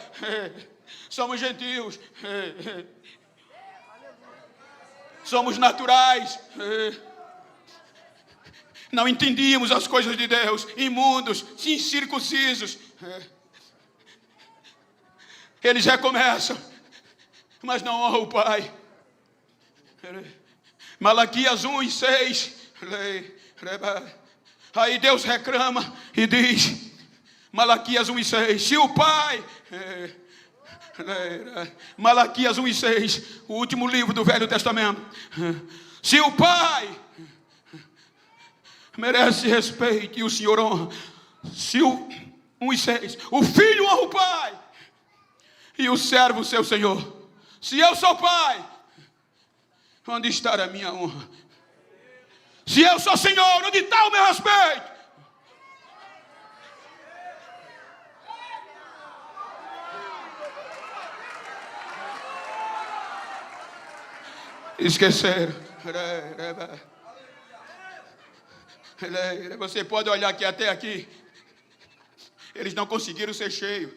Somos gentios, somos naturais, não entendíamos as coisas de Deus, imundos, incircuncisos. Eles recomeçam, mas não honram o Pai. Malaquias 1:6. Aí Deus reclama e diz, Malaquias 1:6, se o Pai... Malaquias 1:6, o último livro do Velho Testamento. Se o Pai merece respeito e o Senhor honra, se o 1:6, o Filho honra o Pai e o servo o seu Senhor. Se eu sou Pai, onde está a minha honra? Se eu sou Senhor, onde está o meu respeito? Esqueceram. Você pode olhar aqui até aqui. Eles não conseguiram ser cheios.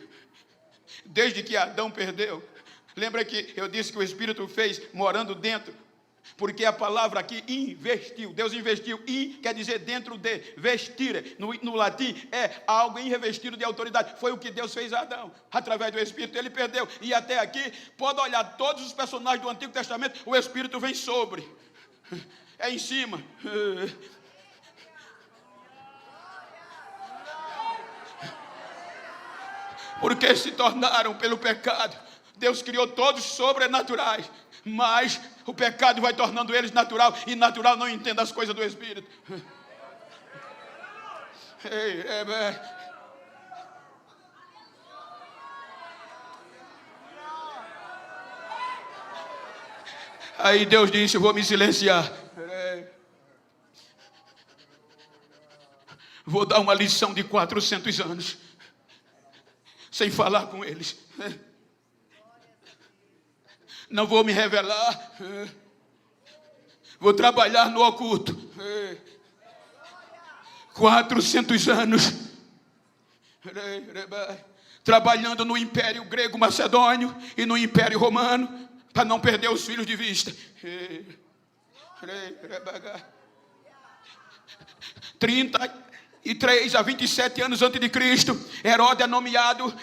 Desde que Adão perdeu. Lembra que eu disse que o Espírito fez morando dentro? Porque a palavra aqui, investiu. Deus investiu. In quer dizer dentro de. Vestire, no latim, é algo revestido de autoridade. Foi o que Deus fez a Adão. Através do Espírito ele perdeu. E até aqui, pode olhar todos os personagens do Antigo Testamento, o Espírito vem sobre. É em cima. Porque se tornaram pelo pecado. Deus criou todos sobrenaturais, mas o pecado vai tornando eles natural, e natural não entende as coisas do Espírito. Aí Deus disse: vou me silenciar, vou dar uma lição de 400 anos sem falar com eles. Não vou me revelar. Vou trabalhar no oculto. 400 anos. Trabalhando no Império Grego Macedônio e no Império Romano, para não perder os filhos de vista. 33 a 27 anos antes de Cristo, Herodes é nomeado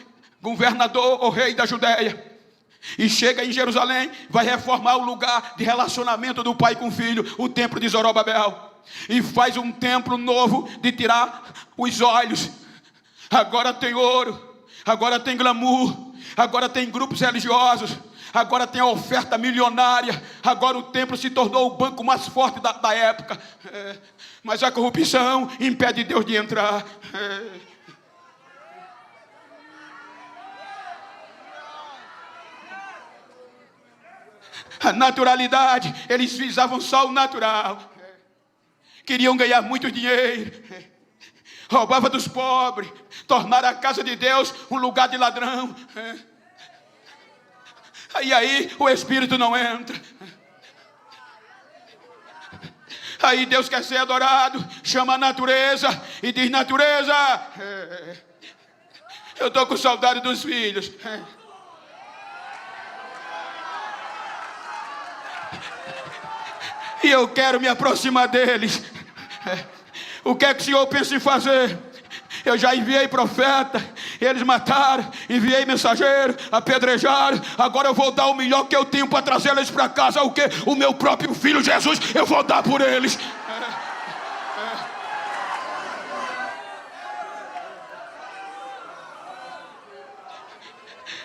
governador ou rei da Judéia. E chega em Jerusalém, vai reformar o lugar de relacionamento do pai com o filho, o templo de Zorobabel. E faz um templo novo de tirar os olhos. Agora tem ouro, agora tem glamour, agora tem grupos religiosos, agora tem a oferta milionária. Agora o templo se tornou o banco mais forte da época. Mas a corrupção impede Deus de entrar. A naturalidade, eles visavam só o natural. Queriam ganhar muito dinheiro. Roubava dos pobres. Tornar a casa de Deus um lugar de ladrão. E aí o Espírito não entra. Aí Deus quer ser adorado. Chama a natureza e diz: natureza, eu estou com saudade dos filhos. E eu quero me aproximar deles. O que é que o Senhor pensa em fazer? Eu já enviei profeta, eles mataram. Enviei mensageiro, apedrejaram. Agora eu vou dar o melhor que eu tenho para trazer eles para casa. O quê? O meu próprio filho Jesus, eu vou dar por eles.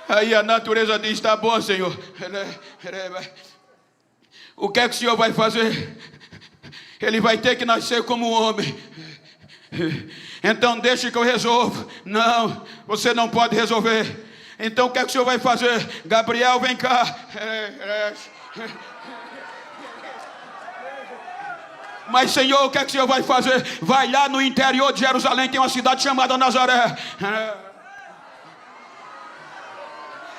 Aí a natureza diz: tá bom, Senhor. O que é que o Senhor vai fazer? Ele vai ter que nascer como um homem. Então deixe que eu resolvo. Não, você não pode resolver. Então o que é que o Senhor vai fazer? Gabriel, vem cá. Mas Senhor, o que é que o Senhor vai fazer? Vai lá no interior de Jerusalém, tem uma cidade chamada Nazaré.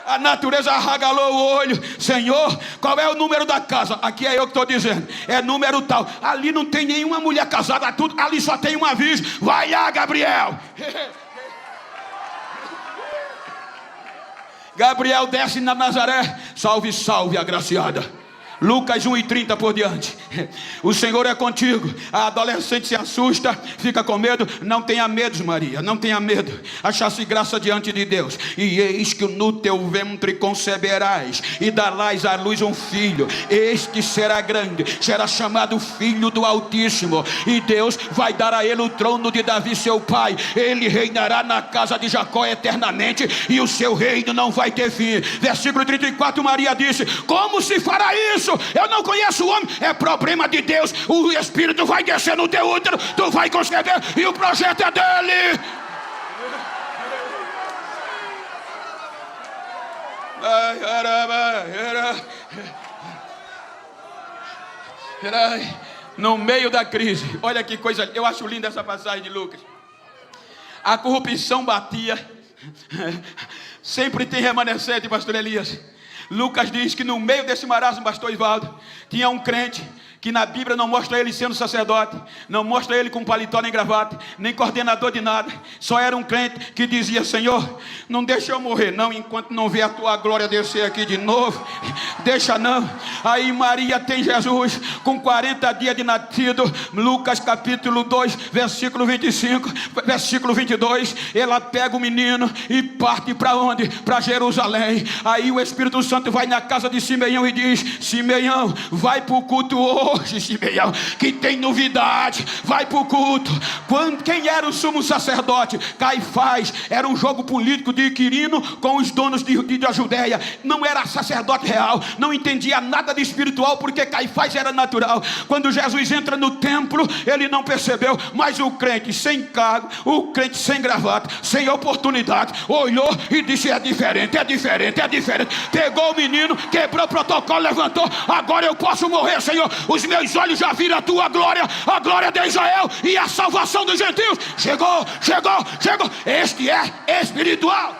A natureza arregalou o olho. Senhor, qual é o número da casa? Aqui é eu que estou dizendo. É número tal. Ali não tem nenhuma mulher casada. Tudo, ali só tem uma virgem. Vai lá, Gabriel. Gabriel desce na Nazaré. Salve, salve, agraciada. Lucas 1:30 por diante. O Senhor é contigo. A adolescente se assusta, fica com medo. Não tenha medo, Maria, não tenha medo. Achaste graça diante de Deus. E eis que no teu ventre conceberás e darás à luz um filho. Este será grande, será chamado Filho do Altíssimo. E Deus vai dar a ele o trono de Davi seu pai. Ele reinará na casa de Jacó eternamente, e o seu reino não vai ter fim. Versículo 34, Maria disse: como se fará isso? Eu não conheço o homem. É problema de Deus. O Espírito vai descer no teu útero, tu vai conceber, e o projeto é dele. No meio da crise, olha que coisa, eu acho linda essa passagem de Lucas. A corrupção batia. Sempre tem remanescente, pastor Elias. Lucas diz que no meio desse marasmo, pastor Ivaldo, tinha um crente que na Bíblia não mostra ele sendo sacerdote, não mostra ele com paletó nem gravata, nem coordenador de nada. Só era um crente que dizia: Senhor, não deixa eu morrer não, enquanto não ver a tua glória descer aqui de novo. Deixa não. Aí Maria tem Jesus com 40 dias de nascido. Lucas capítulo 2, versículo 25, versículo 22. Ela pega o menino e parte para onde? Para Jerusalém. Aí o Espírito Santo vai na casa de Simeão e diz: Simeão, vai para o culto hoje, Simeão, que tem novidade. Vai para o culto. Quem era o sumo sacerdote? Caifás. Era um jogo político de Quirino com os donos da Judéia. Não era sacerdote real, não entendia nada de espiritual, porque Caifás era natural. Quando Jesus entra no templo, ele não percebeu, mas o crente sem cargo, o crente sem gravata, sem oportunidade, olhou e disse: é diferente, é diferente, é diferente. Pegou o menino, quebrou o protocolo, levantou. Agora eu posso morrer, Senhor. Os meus olhos já viram a tua glória, a glória de Israel e a salvação dos gentios. Chegou, chegou, chegou. Este é espiritual.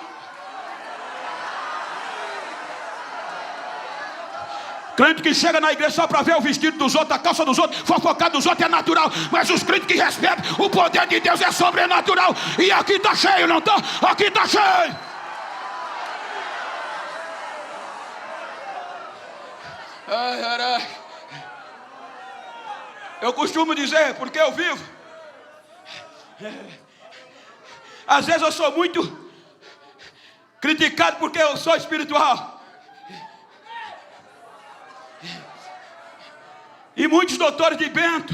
Crente que chega na igreja só para ver o vestido dos outros, a calça dos outros, fofocar dos outros é natural. Mas os crentes que recebem o poder de Deus é sobrenatural. E aqui está cheio, não está? Aqui está cheio. Eu costumo dizer, porque eu vivo. Às vezes eu sou muito criticado porque eu sou espiritual. E muitos doutores de Bento,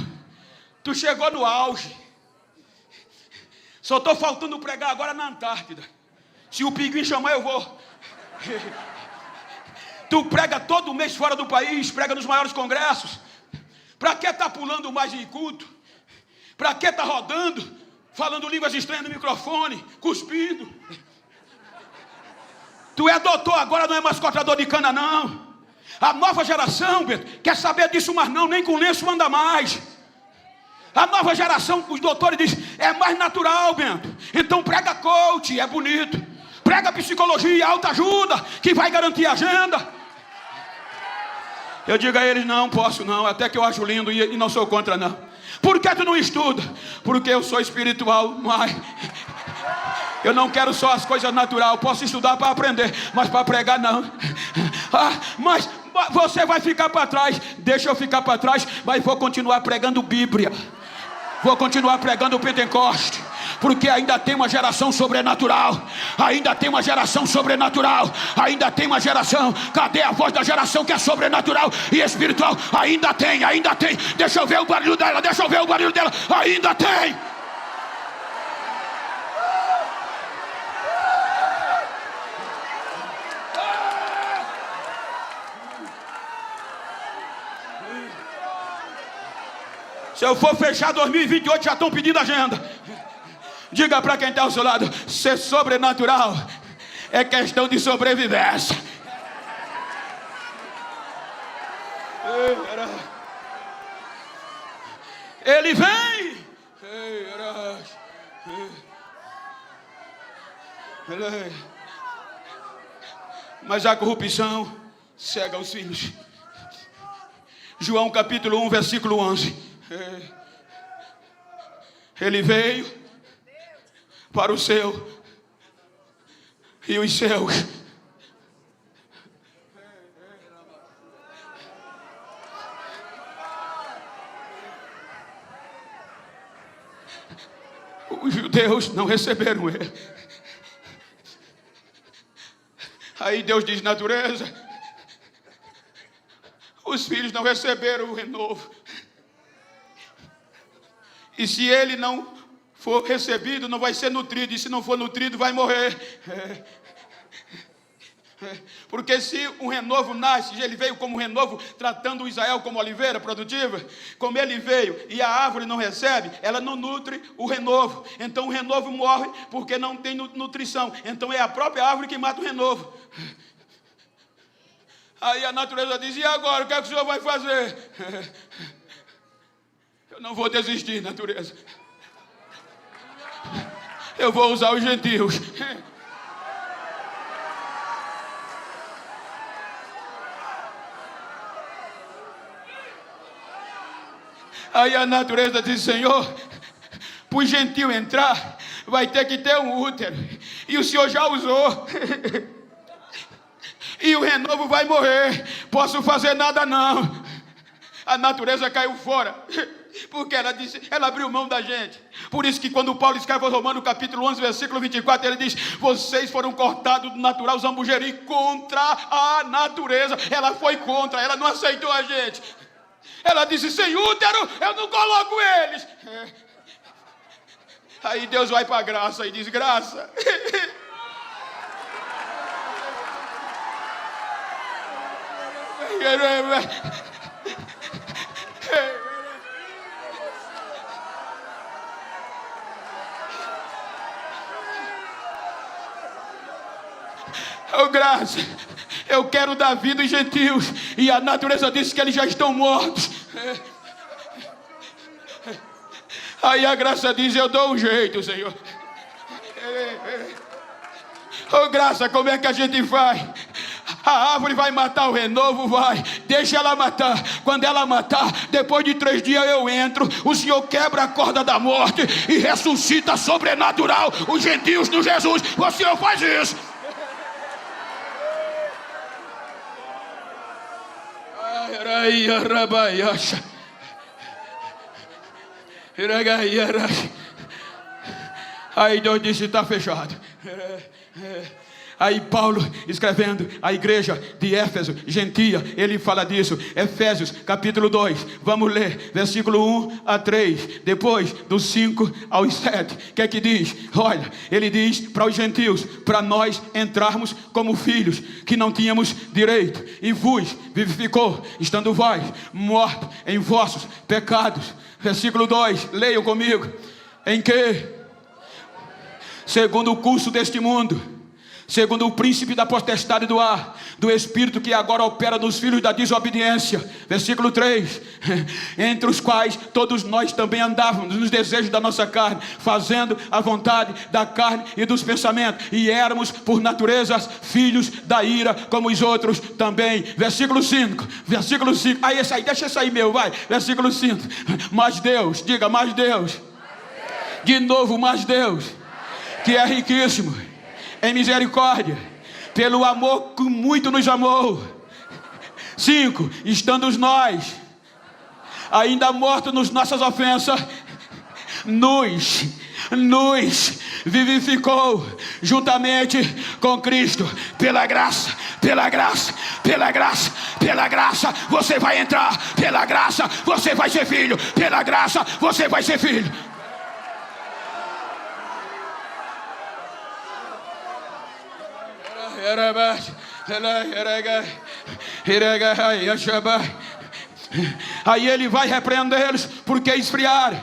tu chegou no auge. Só estou faltando pregar agora na Antártida. Se o pinguim chamar, eu vou. Tu prega todo mês fora do país, prega nos maiores congressos. Para que tá pulando mais em culto? Para que tá rodando, falando línguas estranhas no microfone, cuspindo? Tu é doutor agora, não é mais cortador de cana, não. A nova geração, Bento, quer saber disso, mas não, nem com lenço anda mais. A nova geração, os doutores dizem, é mais natural, Bento. Então prega coach, é bonito. Prega psicologia, autoajuda, que vai garantir a agenda. Eu digo a eles, não posso não, até que eu acho lindo e não sou contra não. Por que tu não estuda? Porque eu sou espiritual, mas eu não quero só as coisas naturais. Posso estudar para aprender, mas para pregar não. Mas você vai ficar para trás. Deixa eu ficar para trás, mas vou continuar pregando Bíblia. Vou continuar pregando o Pentecoste. Porque ainda tem uma geração sobrenatural. Ainda tem uma geração sobrenatural. Ainda tem uma geração. Cadê a voz da geração que é sobrenatural e espiritual? Ainda tem, ainda tem. Deixa eu ver o barulho dela, deixa eu ver o barulho dela. Ainda tem. Se eu for fechar 2028, já estão pedindo agenda. Diga para quem está ao seu lado, ser sobrenatural é questão de sobrevivência. Ele vem. Mas a corrupção cega os filhos. João capítulo 1, versículo 11. Ele veio para o seu e os seus os judeus não receberam ele. Aí Deus diz, natureza, os filhos não receberam o renovo. E se ele não for recebido, não vai ser nutrido. E se não for nutrido, vai morrer. Porque se um renovo nasce, ele veio como renovo, tratando o Israel como oliveira produtiva, como ele veio e a árvore não recebe, ela não nutre o renovo. Então o renovo morre porque não tem nutrição. Então é a própria árvore que mata o renovo. Aí a natureza diz, e agora, o que é que o senhor vai fazer? Eu não vou desistir, natureza. Eu vou usar os gentios. Aí a natureza diz, Senhor, para o gentio entrar, vai ter que ter um útero. E o Senhor já usou. E o renovo vai morrer. Posso fazer nada não. A natureza caiu fora. Porque ela abriu mão da gente. Por isso que quando Paulo escreve aos Romanos capítulo 11, versículo 24, ele diz, vocês foram cortados do natural zambujeri contra a natureza. Ela foi contra, ela não aceitou a gente. Ela disse, sem útero eu não coloco eles. Aí Deus vai para a graça e diz, graça. Oh, graça, eu quero dar vida aos gentios. E a natureza disse que eles já estão mortos. Aí a graça diz, eu dou um jeito, Senhor. Oh, graça, como é que a gente faz? A árvore vai matar o renovo? Vai. Deixa ela matar. Quando ela matar, depois de 3 dias eu entro. O Senhor quebra a corda da morte e ressuscita sobrenatural os gentios no Jesus. O Senhor faz isso. Aí Deus disse: está fechado. Aí Paulo, escrevendo a igreja de Éfeso, gentia, ele fala disso. Efésios capítulo 2, vamos ler versículo 1 a 3, depois do 5 ao 7. O que é que diz? Olha, ele diz para os gentios, para nós entrarmos como filhos, que não tínhamos direito, e vos vivificou, estando vós mortos em vossos pecados. Versículo 2, leiam comigo. Em que, segundo o curso deste mundo, segundo o príncipe da potestade do ar, do espírito que agora opera nos filhos da desobediência. Versículo 3, entre os quais todos nós também andávamos nos desejos da nossa carne, fazendo a vontade da carne e dos pensamentos, e éramos por natureza filhos da ira, como os outros também. Versículo 5, aí esse aí, deixa esse aí meu, vai. Versículo 5, mas Deus, diga, mas Deus, de novo, mas Deus, que é riquíssimo em misericórdia, pelo amor que muito nos amou. 5, estando nós ainda mortos nas nossas ofensas, nos vivificou juntamente com Cristo. Pela graça, você vai entrar. Pela graça, você vai ser filho. Pela graça, você vai ser filho. Aí ele vai repreendê-los porque esfriaram.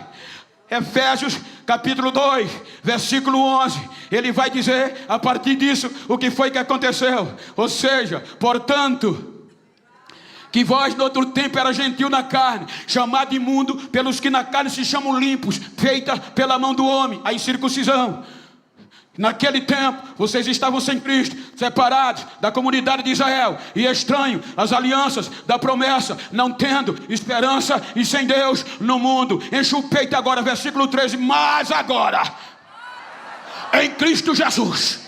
Efésios capítulo 2, versículo 11, ele vai dizer a partir disso o que foi que aconteceu. Ou seja, portanto, que vós no outro tempo era gentil na carne, chamado imundo pelos que na carne se chamam limpos, feita pela mão do homem, a incircuncisão. Naquele tempo, vocês estavam sem Cristo, separados da comunidade de Israel e estranhos às alianças da promessa, não tendo esperança e sem Deus no mundo. Enche o peito agora, versículo 13. Mas agora, em Cristo Jesus,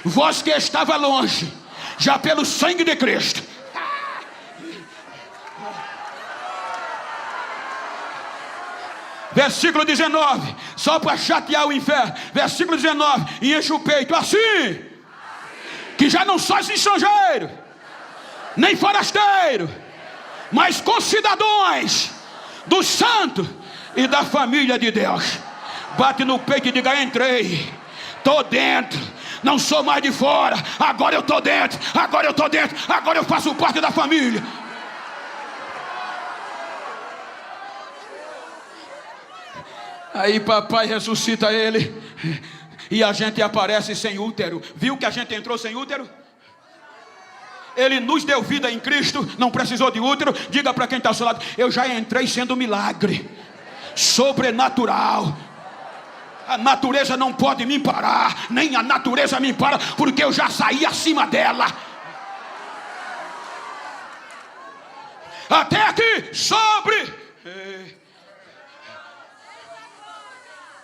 vós que estava longe, já pelo sangue de Cristo, versículo 19, só para chatear o inferno. Versículo 19, e enche o peito assim, que já não sois estrangeiro, nem forasteiro, mas concidadãos dos santos e da família de Deus. Bate no peito e diga: entrei, estou dentro, não sou mais de fora, agora eu estou dentro, agora eu faço parte da família. Aí papai ressuscita ele e a gente aparece sem útero. Viu que a gente entrou sem útero? Ele nos deu vida em Cristo, não precisou de útero. Diga para quem está ao seu lado: eu já entrei sendo milagre sobrenatural. A natureza não pode me parar, nem a natureza me para, porque eu já saí acima dela. Até aqui, sobre.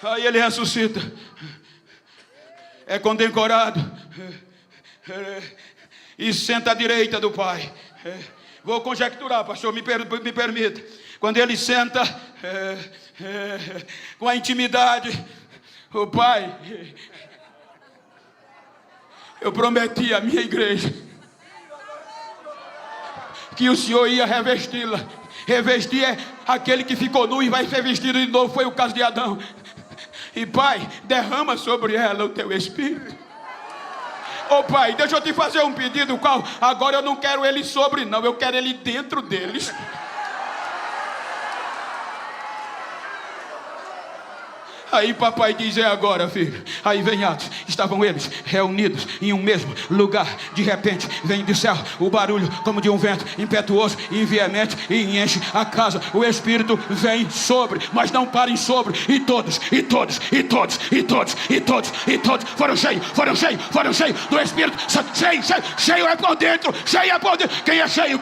Aí ele ressuscita, é condecorado e senta à direita do Pai. Vou conjecturar, pastor, me permita. Quando ele senta com a intimidade, o Pai, eu prometi à minha igreja que o Senhor ia revesti-la. Revestir é aquele que ficou nu e vai ser vestido de novo. Foi o caso de Adão. E Pai, derrama sobre ela o teu Espírito. Oh Pai, deixa eu te fazer um pedido, qual agora eu não quero ele sobre, não, eu quero ele dentro deles. Aí papai diz: é agora, filho. Aí vem Atos. Estavam eles reunidos em um mesmo lugar. De repente vem do céu o barulho como de um vento impetuoso e veemente, e enche a casa. O Espírito vem sobre, mas não parem sobre. E todos foram cheios do Espírito. Cheio é por dentro. Cheio é por dentro. Quem é cheio?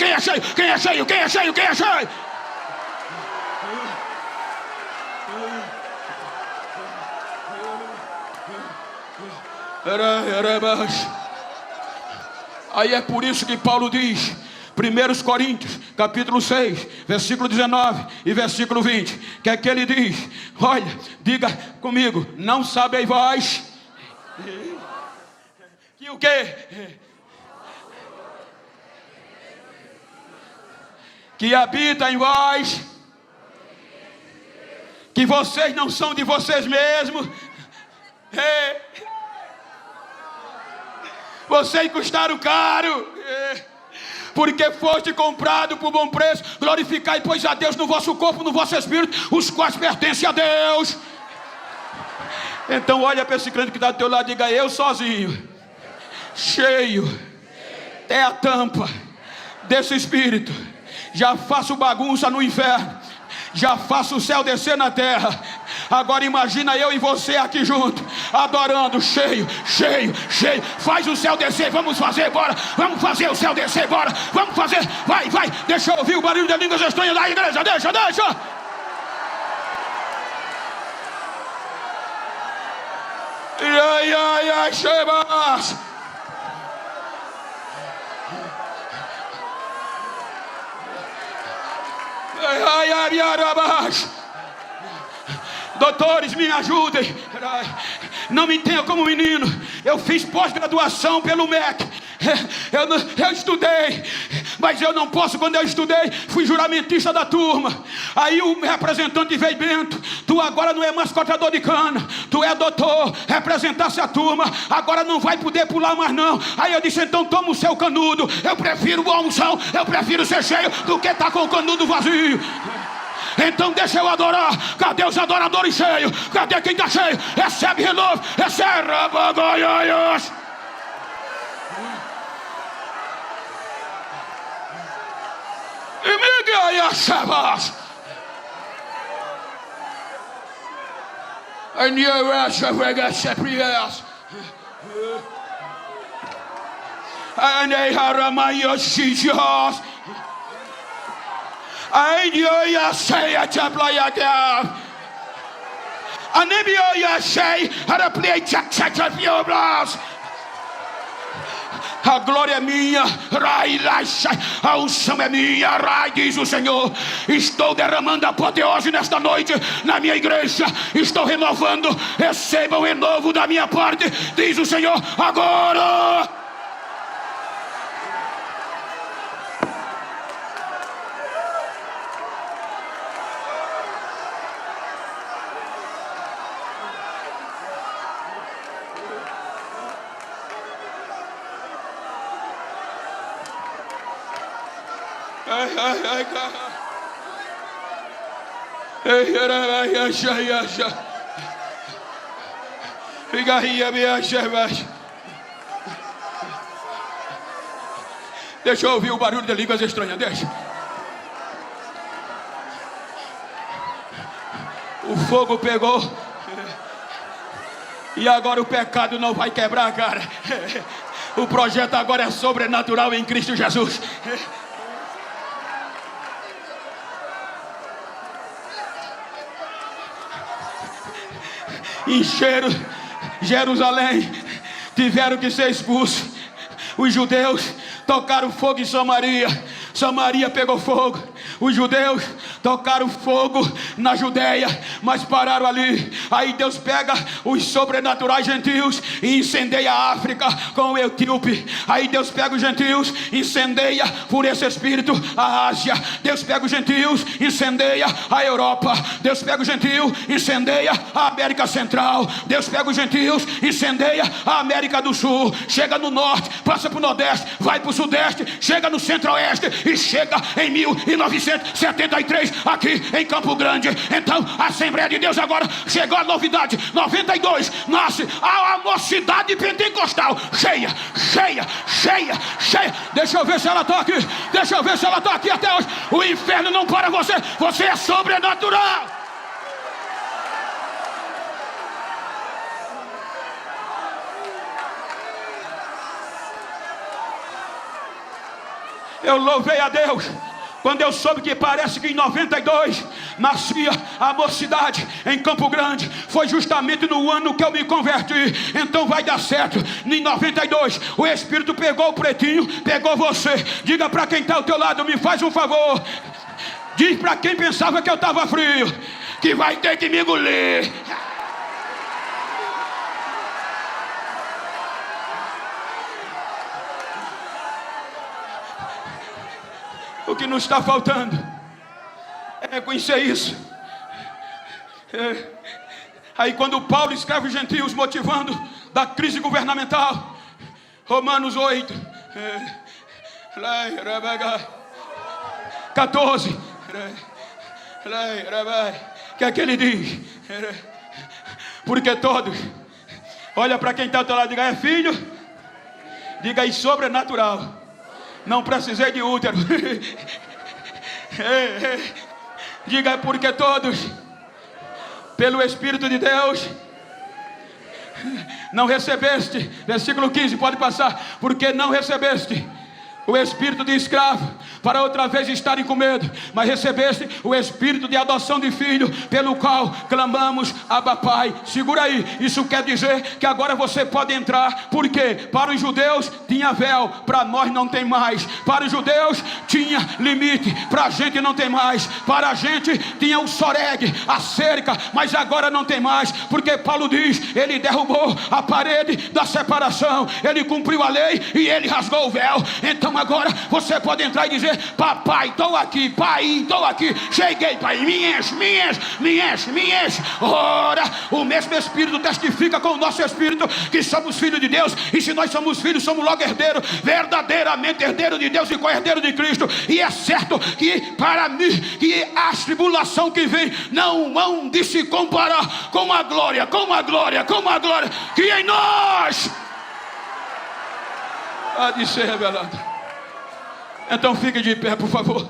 Aí é por isso que Paulo diz, 1 Coríntios, capítulo 6, versículo 19 e versículo 20, que é que ele diz: olha, diga comigo, não sabem vós que o quê? Que habita em vós, que vocês não são de vocês mesmos. Vocês custaram caro, porque foste comprado por bom preço. Glorificai, pois, a Deus no vosso corpo, no vosso espírito, os quais pertencem a Deus. Então olha para esse crente que está do teu lado e diga: eu sozinho, cheio até a tampa desse Espírito, já faço bagunça no inferno, já faço o céu descer na terra. Agora imagina eu e você aqui junto, adorando, cheio. Faz o céu descer, vamos fazer, bora. Vamos fazer o céu descer, bora. Vamos fazer, vai. Deixa eu ouvir o barulho de línguas estranhas da igreja, deixa. Ai, Shebas. Doutores, me ajudem. Não me tenha como menino. Eu fiz pós-graduação pelo MEC. Eu estudei, mas eu não posso. Quando eu estudei, fui juramentista da turma. Aí o representante veio: Bento, tu agora não é mais cortador de cana, tu é doutor, representasse a turma, agora não vai poder pular mais não. Aí eu disse: então toma o seu canudo. Eu prefiro a unção, eu prefiro ser cheio do que estar com o canudo vazio. Então deixa eu adorar. Cadê os adoradores cheios? Cadê quem está cheio? Recebe renovo, recebe rabagoias. E me ganha chavas. And you are very serious. And they are my yoshijos. And you say a chaplaya down. And if you say, how to play check of your blouse. A glória é minha, a unção é minha, diz o Senhor. Estou derramando a apoteose nesta noite na minha igreja. Estou renovando, recebam o renovo da minha parte, diz o Senhor, agora. Deixa eu ouvir o barulho de línguas estranhas, deixa. O fogo pegou. E agora o pecado não vai quebrar, cara. O projeto agora é sobrenatural em Cristo Jesus. Encheram Jerusalém, tiveram que ser expulsos. Os judeus tocaram fogo em Samaria, Samaria pegou fogo. Os judeus tocaram fogo na Judeia, mas pararam ali. Aí Deus pega os sobrenaturais gentios e incendeia a África com o etíope. Aí Deus pega os gentios, incendeia por esse espírito a Ásia. Deus pega os gentios, incendeia a Europa. Deus pega os gentios, incendeia a América Central. Deus pega os gentios, incendeia a América do Sul. Chega no norte, passa para o nordeste, vai para o sudeste, chega no centro-oeste e chega em 1973 fez aqui em Campo Grande. Então a Assembleia de Deus agora chegou a novidade. 92 nasce a mocidade pentecostal. Cheia. Deixa eu ver se ela está aqui. Deixa eu ver se ela está aqui até hoje. O inferno não para você. Você é sobrenatural. Eu louvei a Deus quando eu soube que parece que em 92 nascia a mocidade em Campo Grande. Foi justamente no ano que eu me converti. Então vai dar certo. Em 92 o Espírito pegou o pretinho, pegou você. Diga para quem está ao teu lado, me faz um favor. Diz para quem pensava que eu estava frio, que vai ter que me engolir. O que nos está faltando é conhecer isso. Aí quando Paulo escreve os gentios motivando da crise governamental, Romanos 8, 14, que é que ele diz? Porque todos, olha para quem está ao teu lado, diga, é filho, diga aí, sobrenatural. Não precisei de útero. Diga, porque todos, pelo Espírito de Deus, não recebeste, versículo 15, pode passar, porque não recebeste o espírito de escravo, para outra vez estarem com medo, mas recebeste o espírito de adoção de filho, pelo qual clamamos, Abba Pai. Segura aí, isso quer dizer que agora você pode entrar, porque para os judeus tinha véu, para nós não tem mais. Para os judeus tinha limite, para a gente não tem mais. Para a gente tinha o soreg, a cerca, mas agora não tem mais, porque Paulo diz, ele derrubou a parede da separação, ele cumpriu a lei e ele rasgou o véu. Então agora você pode entrar e dizer, papai, estou aqui, pai, estou aqui, cheguei, pai, me enche. Ora, o mesmo Espírito testifica com o nosso Espírito que somos filhos de Deus, e se nós somos filhos, somos logo herdeiros, verdadeiramente herdeiro de Deus e co-herdeiro de Cristo. E é certo que para mim, que as tribulações que vem não hão de se comparar com a glória que em nós há de ser revelada. Então fique de pé, por favor.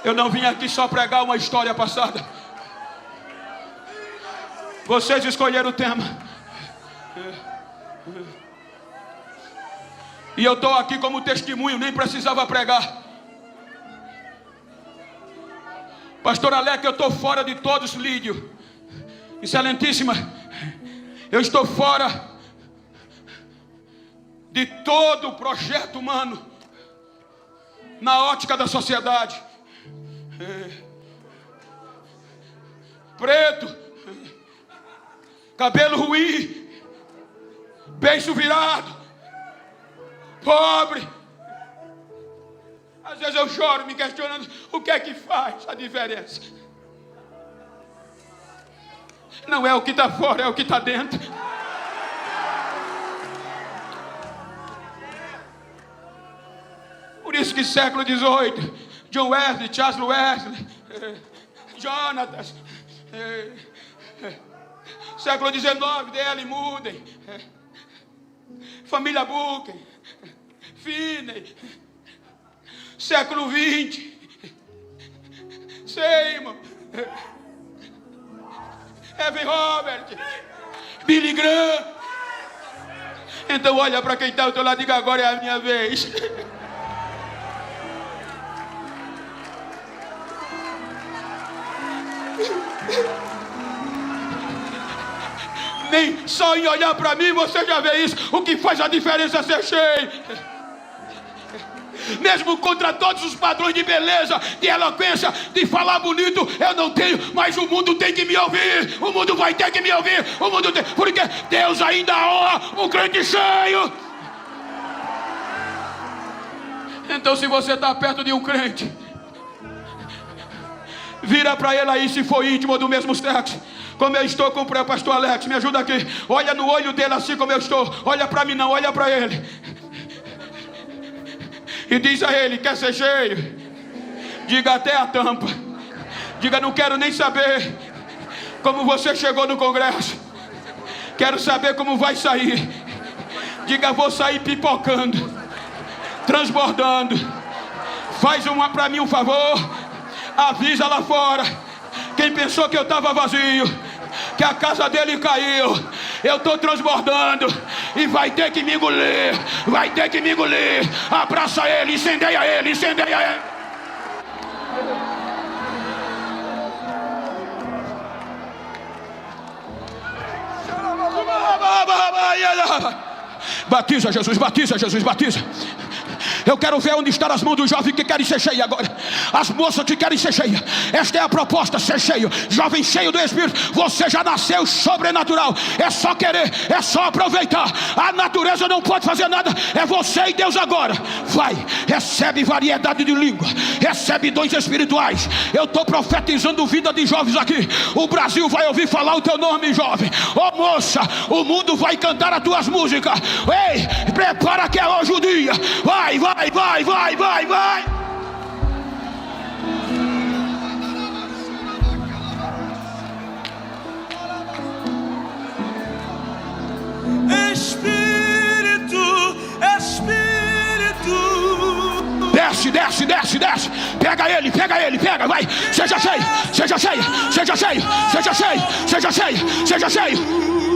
Eu não vim aqui só pregar uma história passada. Vocês escolheram o tema. E eu estou aqui como testemunho, nem precisava pregar. Pastor Aleque, eu estou fora de todos, Lídio. Excelentíssima, eu estou fora de todo o projeto humano na ótica da sociedade. Preto, cabelo ruim, beiço virado, pobre. Às vezes eu choro me questionando o que é que faz a diferença. Não é o que está fora, é o que está dentro. Por isso que século XVIII, John Wesley, Charles Wesley, Jonathan, século XIX, D.L. Moody, família Buchen, Finney, século XX, Seymour, Evan Robert, Billy Graham. Então olha para quem está ao teu lado e diga, agora é a minha vez. Nem só em olhar para mim você já vê isso. O que faz a diferença é ser cheio. Mesmo contra todos os padrões de beleza, de eloquência, de falar bonito, eu não tenho, mas o mundo tem que me ouvir. O mundo vai ter que me ouvir. O mundo tem, porque Deus ainda honra o crente cheio. Então se você está perto de um crente, vira para ele aí, se for íntimo do mesmo sexo, como eu estou com o pastor Alex, me ajuda aqui. Olha no olho dele assim como eu estou. Olha para mim não, olha para ele. E diz a ele: quer ser cheio? Diga até a tampa. Diga: não quero nem saber como você chegou no congresso. Quero saber como vai sair. Diga: vou sair pipocando, transbordando. Faz para mim um favor. Avisa lá fora quem pensou que eu estava vazio, que a casa dele caiu. Eu estou transbordando e vai ter que me engolir. Vai ter que me engolir. Abraça ele, incendeia ele, incendeia ele. Batiza, Jesus, batiza, Jesus, batiza. Eu quero ver onde estão as mãos dos jovens que querem ser cheios agora. As moças que querem ser cheias. Esta é a proposta, ser cheio. Jovem cheio do Espírito. Você já nasceu sobrenatural. É só querer, é só aproveitar. A natureza não pode fazer nada. É você e Deus agora. Vai, recebe variedade de língua. Recebe dons espirituais. Eu estou profetizando vida de jovens aqui. O Brasil vai ouvir falar o teu nome, jovem. Ô moça, o mundo vai cantar as tuas músicas. Ei, prepara que é hoje o dia. Vai, vai, vai, vai, vai, vai. Espírito, Espírito. Desce, desce, desce, desce. Pega ele, pega, vai. Seja cheio, seja cheio, seja cheio, seja cheio, seja cheio, seja cheio.